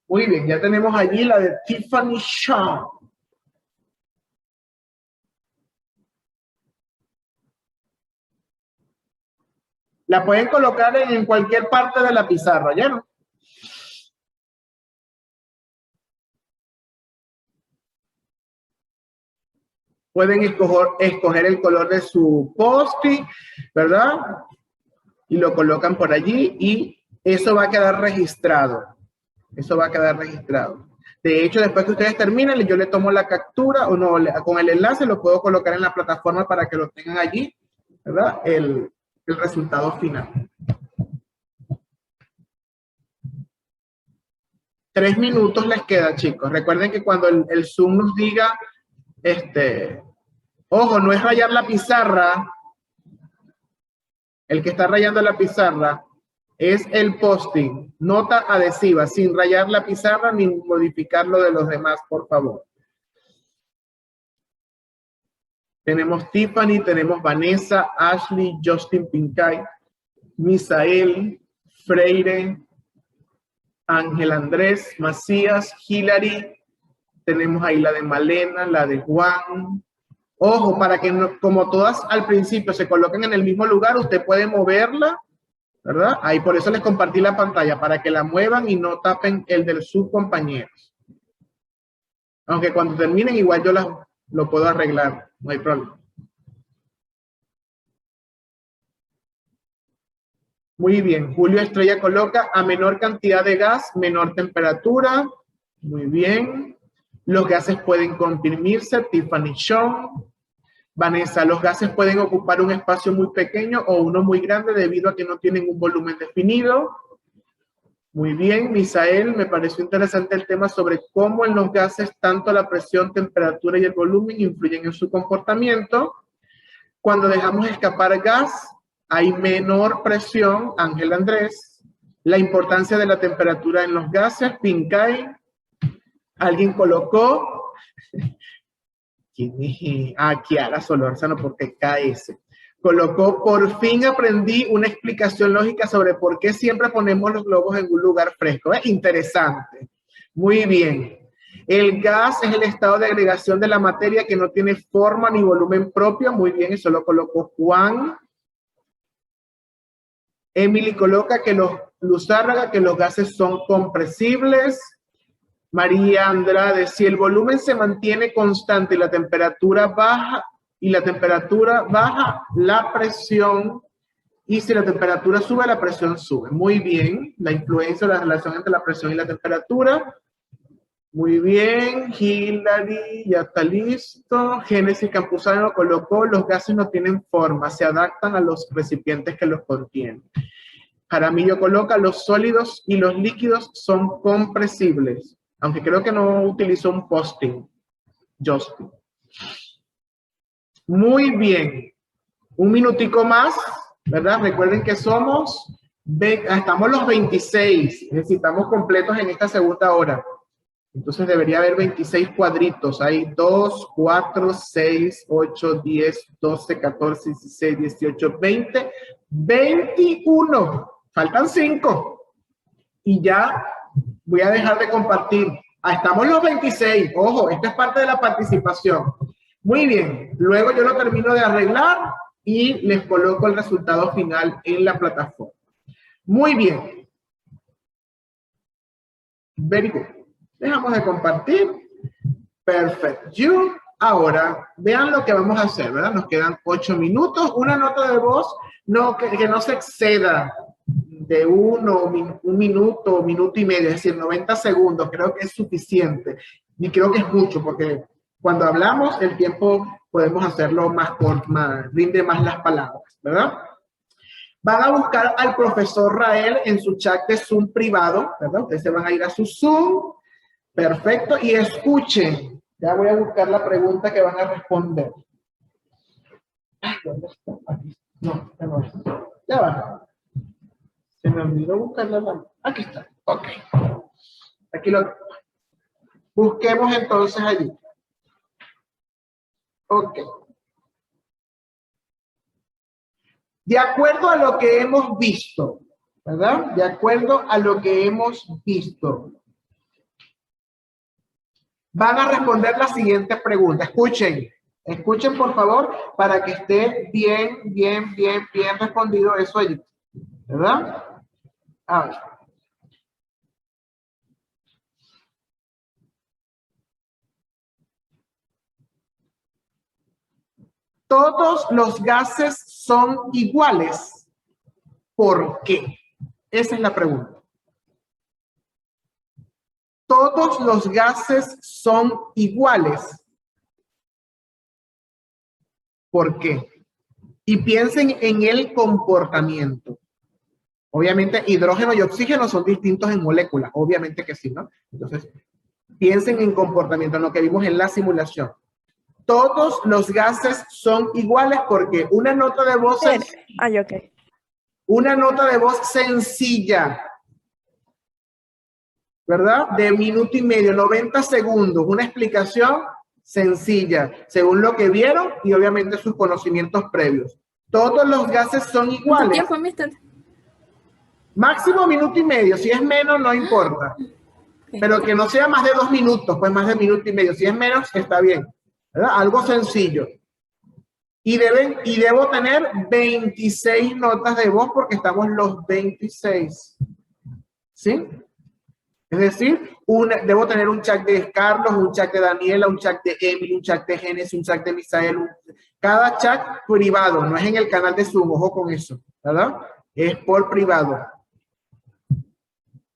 [SPEAKER 1] Muy bien, ya tenemos allí la de Tiffany Shaw. La pueden colocar en cualquier parte de la pizarra, ¿ya no? Pueden escoger el color de su post-it, ¿verdad? Y lo colocan por allí y eso va a quedar registrado. Eso va a quedar registrado. De hecho, después que ustedes terminen, yo le tomo la captura o no, con el enlace lo puedo colocar en la plataforma para que lo tengan allí, ¿verdad? El resultado final. 3 minutos les queda, chicos. Recuerden que cuando el Zoom nos diga, ojo, no es rayar la pizarra. El que está rayando la pizarra es el posting, nota adhesiva, sin rayar la pizarra ni modificar lo de los demás, por favor. Tenemos Tiffany, tenemos Vanessa, Ashley, Justin Pincay, Misael, Freire, Ángel Andrés, Macías, Hilary. Tenemos ahí la de Malena, la de Juan. Ojo, para que no, como todas al principio se coloquen en el mismo lugar, usted puede moverla, ¿verdad? Ahí por eso les compartí la pantalla, para que la muevan y no tapen el de sus compañeros. Aunque cuando terminen igual yo lo puedo arreglar, no hay problema. Muy bien, Julio Estrella coloca a menor cantidad de gas, menor temperatura. Muy bien. Los gases pueden comprimirse, Tiffany Sean. Vanessa, los gases pueden ocupar un espacio muy pequeño o uno muy grande debido a que no tienen un volumen definido. Muy bien, Misael, me pareció interesante el tema sobre cómo en los gases tanto la presión, temperatura y el volumen influyen en su comportamiento. Cuando dejamos escapar gas, hay menor presión, Ángel Andrés. La importancia de la temperatura en los gases, Pincay. Alguien colocó, ¿quién es? Kiara Solórzano, porque KS. Colocó, por fin aprendí una explicación lógica sobre por qué siempre ponemos los globos en un lugar fresco. Es interesante. Muy bien. El gas es el estado de agregación de la materia que no tiene forma ni volumen propio. Muy bien, eso lo colocó Juan. Emily coloca que Luzárraga, que los gases son compresibles. María Andrade, si el volumen se mantiene constante y la temperatura baja, la presión, y si la temperatura sube, la presión sube. Muy bien, la influencia o la relación entre la presión y la temperatura. Muy bien, Hilary, ya está listo. Génesis Campuzano colocó, los gases no tienen forma, se adaptan a los recipientes que los contienen. Jaramillo coloca, los sólidos y los líquidos son compresibles. Aunque creo que no utilizó un posting. Justin. Muy bien. Un minutico más, ¿verdad? Recuerden que estamos los 26. Necesitamos completos en esta segunda hora. Entonces debería haber 26 cuadritos. Hay 2, 4, 6, 8, 10, 12, 14, 16, 18, 20, 21. Faltan 5. Y ya voy a dejar de compartir. Estamos los 26. Ojo, esto es parte de la participación. Muy bien. Luego yo lo termino de arreglar y les coloco el resultado final en la plataforma. Muy bien. Very good. Dejamos de compartir. Perfecto. Ahora, vean lo que vamos a hacer, ¿verdad? Nos quedan 8 minutos. Una nota de voz que no se exceda de un minuto, minuto y medio, es decir, 90 segundos, creo que es suficiente. Y creo que es mucho, porque cuando hablamos, el tiempo podemos hacerlo más corto, rinde más las palabras, ¿verdad? Van a buscar al profesor Rael en su chat de Zoom privado, ¿verdad? Ustedes se van a ir a su Zoom. Perfecto. Y escuchen. Ya voy a buscar la pregunta que van a responder. ¿Dónde está? Aquí. No, ya no está. Ya va. Se me olvidó buscarla. Aquí está. Ok. Aquí lo. Busquemos entonces allí. Ok. De acuerdo a lo que hemos visto, ¿verdad? De acuerdo a lo que hemos visto. Van a responder la siguiente pregunta. Escuchen por favor, para que esté bien respondido eso allí. ¿Verdad? A ver. Todos los gases son iguales. ¿Por qué? Esa es la pregunta. Todos los gases son iguales. ¿Por qué? Y piensen en el comportamiento. Obviamente, hidrógeno y oxígeno son distintos en moléculas. Obviamente que sí, ¿no? Entonces, piensen en comportamiento, en lo que vimos en la simulación. Todos los gases son iguales porque una nota de voz... Una nota de voz sencilla, ¿verdad? De minuto y medio, 90 segundos. Una explicación sencilla, según lo que vieron y obviamente sus conocimientos previos. Todos los gases son iguales.
[SPEAKER 12] ¿Qué tiempo, mister?
[SPEAKER 1] Máximo minuto y medio, si es menos no importa. Pero que no sea más de 2 minutos, pues más de minuto y medio. Si es menos, está bien, ¿verdad? Algo sencillo. Y debo tener 26 notas de voz porque estamos los 26. ¿Sí? Es decir, debo tener un chat de Carlos, un chat de Daniela, un chat de Emily, un chat de Génesis, un chat de Misael. Cada chat privado, no es en el canal de Zoom, ojo con eso, ¿verdad? Es por privado.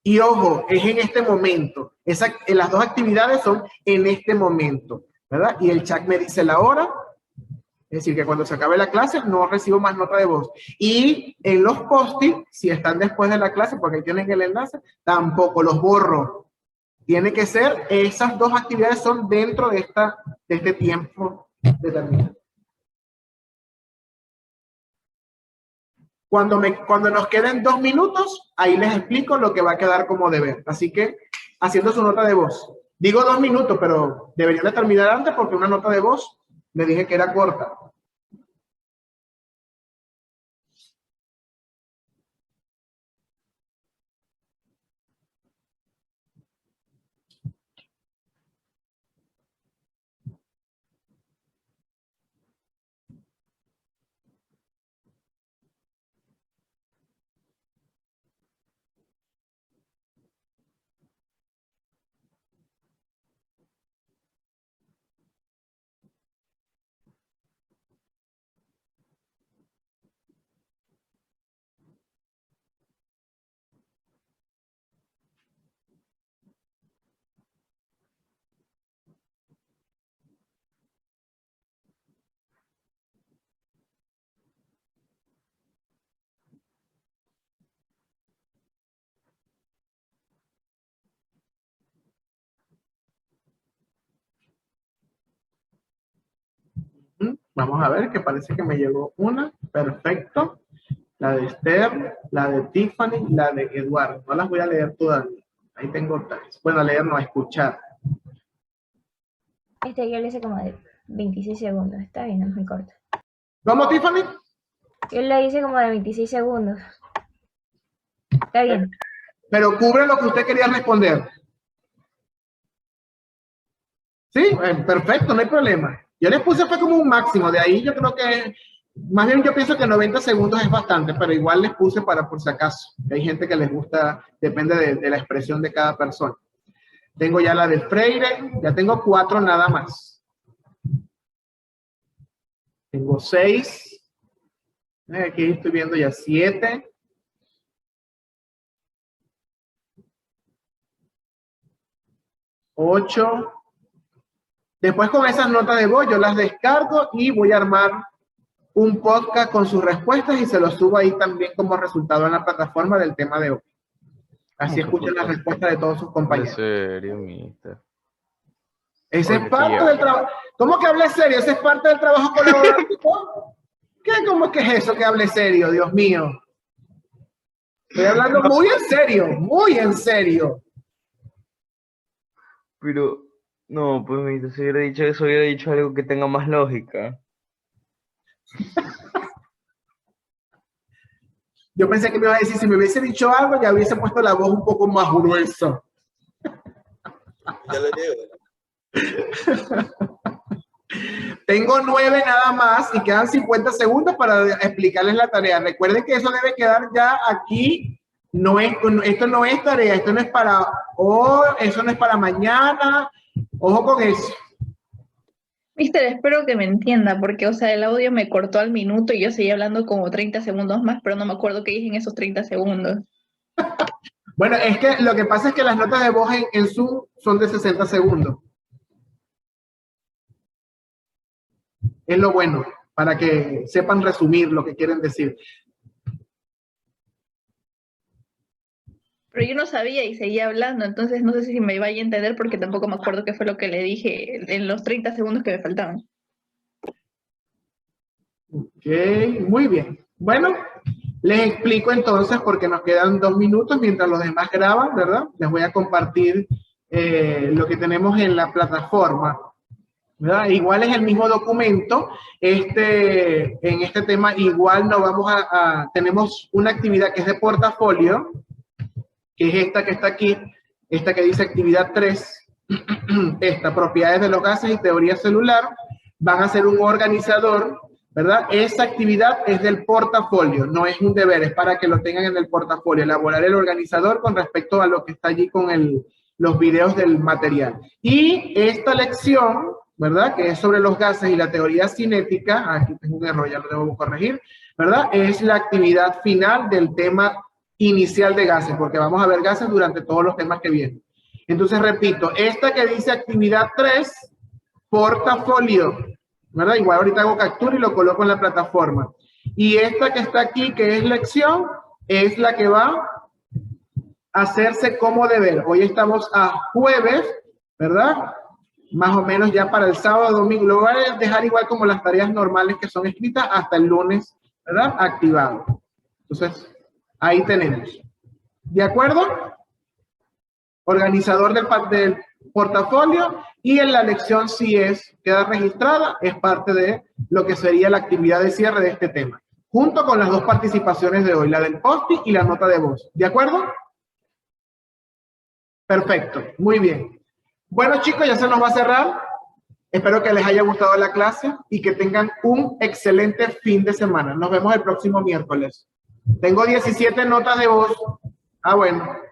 [SPEAKER 1] Y ojo, es en este momento. Las dos actividades son en este momento, ¿verdad? Y el chat me dice la hora. Es decir, que cuando se acabe la clase no recibo más nota de voz. Y en los post-it, si están después de la clase, porque ahí tienen el enlace, tampoco los borro. Tiene que ser, esas dos actividades son dentro de este tiempo determinado. Cuando nos queden 2 minutos, ahí les explico lo que va a quedar como deber. Así que, haciendo su nota de voz. Digo 2 minutos, pero deberían de terminar antes porque una nota de voz le dije que era corta. Vamos a ver, que parece que me llegó una. Perfecto. La de Esther, la de Tiffany, la de Eduardo. No las voy a leer todavía. Ahí tengo 3. Bueno, a leer no, a escuchar.
[SPEAKER 4] Yo le hice como de 26 segundos. Está bien, no es muy corto.
[SPEAKER 1] ¿Cómo, Tiffany?
[SPEAKER 4] Yo le hice como de 26 segundos. Está bien.
[SPEAKER 1] Pero cubre lo que usted quería responder. Sí, perfecto, no hay problema. Yo les puse fue como un máximo, de ahí yo creo que, más bien yo pienso que 90 segundos es bastante, pero igual les puse para por si acaso. Hay gente que les gusta, depende de la expresión de cada persona. Tengo ya la de Freire, ya tengo 4 nada más. Tengo 6. Aquí estoy viendo ya 7. 8. Después con esas notas de voz yo las descargo y voy a armar un podcast con sus respuestas y se los subo ahí también como resultado en la plataforma del tema de hoy. Así escuchan las respuestas de todos sus compañeros.
[SPEAKER 11] ¿En serio, mister?
[SPEAKER 1] Ese es parte del trabajo. ¿Cómo que hable serio? ¿Ese es parte del trabajo colaborativo? ¿Qué? ¿Cómo que es eso que hable serio? Dios mío. Estoy hablando muy en serio, muy en serio.
[SPEAKER 16] Pero, no, pues mister, si hubiera dicho eso, hubiera dicho algo que tenga más lógica.
[SPEAKER 1] Yo pensé que me iba a decir, si me hubiese dicho algo, ya hubiese puesto la voz un poco más gruesa.
[SPEAKER 2] Ya lo llevo.
[SPEAKER 1] Tengo 9 nada más y quedan 50 segundos para explicarles la tarea. Recuerden que eso debe quedar ya aquí. Esto no es tarea, esto no es para hoy, eso no es para mañana. Ojo con eso.
[SPEAKER 15] Mister, espero que me entienda, porque, o sea, el audio me cortó al minuto y yo seguía hablando como 30 segundos más, pero no me acuerdo qué dije en esos 30 segundos.
[SPEAKER 1] Bueno, es que lo que pasa es que las notas de voz en Zoom son de 60 segundos. Es lo bueno, para que sepan resumir lo que quieren decir.
[SPEAKER 15] Pero yo no sabía y seguía hablando, entonces no sé si me iba a entender porque tampoco me acuerdo qué fue lo que le dije en los 30 segundos que me faltaban.
[SPEAKER 1] Ok, muy bien. Bueno, les explico entonces porque nos quedan 2 minutos mientras los demás graban, ¿verdad? Les voy a compartir lo que tenemos en la plataforma. ¿verdad? Igual es el mismo documento. En este tema igual no vamos tenemos una actividad que es de portafolio, que es esta que está aquí, esta que dice actividad 3, esta, propiedades de los gases y teoría celular. Van a ser un organizador, ¿verdad? Esa actividad es del portafolio, no es un deber, es para que lo tengan en el portafolio, elaborar el organizador con respecto a lo que está allí con los videos del material. Y esta lección, ¿verdad? Que es sobre los gases y la teoría cinética, aquí tengo un error, ya lo debo corregir, ¿verdad? Es la actividad final del tema inicial de gases, porque vamos a ver gases durante todos los temas que vienen. Entonces, repito, esta que dice actividad 3, portafolio, ¿verdad? Igual ahorita hago captura y lo coloco en la plataforma. Y esta que está aquí, que es lección, es la que va a hacerse como deber. Hoy estamos a jueves, ¿verdad? Más o menos ya para el sábado, domingo. Lo voy a dejar igual como las tareas normales que son escritas hasta el lunes, ¿verdad? Activado. Entonces, ahí tenemos. ¿De acuerdo? Organizador del portafolio, y en la lección si queda registrada, es parte de lo que sería la actividad de cierre de este tema, junto con las dos participaciones de hoy, la del post-it y la nota de voz. ¿De acuerdo? Perfecto, muy bien. Bueno, chicos, ya se nos va a cerrar. Espero que les haya gustado la clase y que tengan un excelente fin de semana. Nos vemos el próximo miércoles. Tengo 17 notas de voz. Ah, bueno.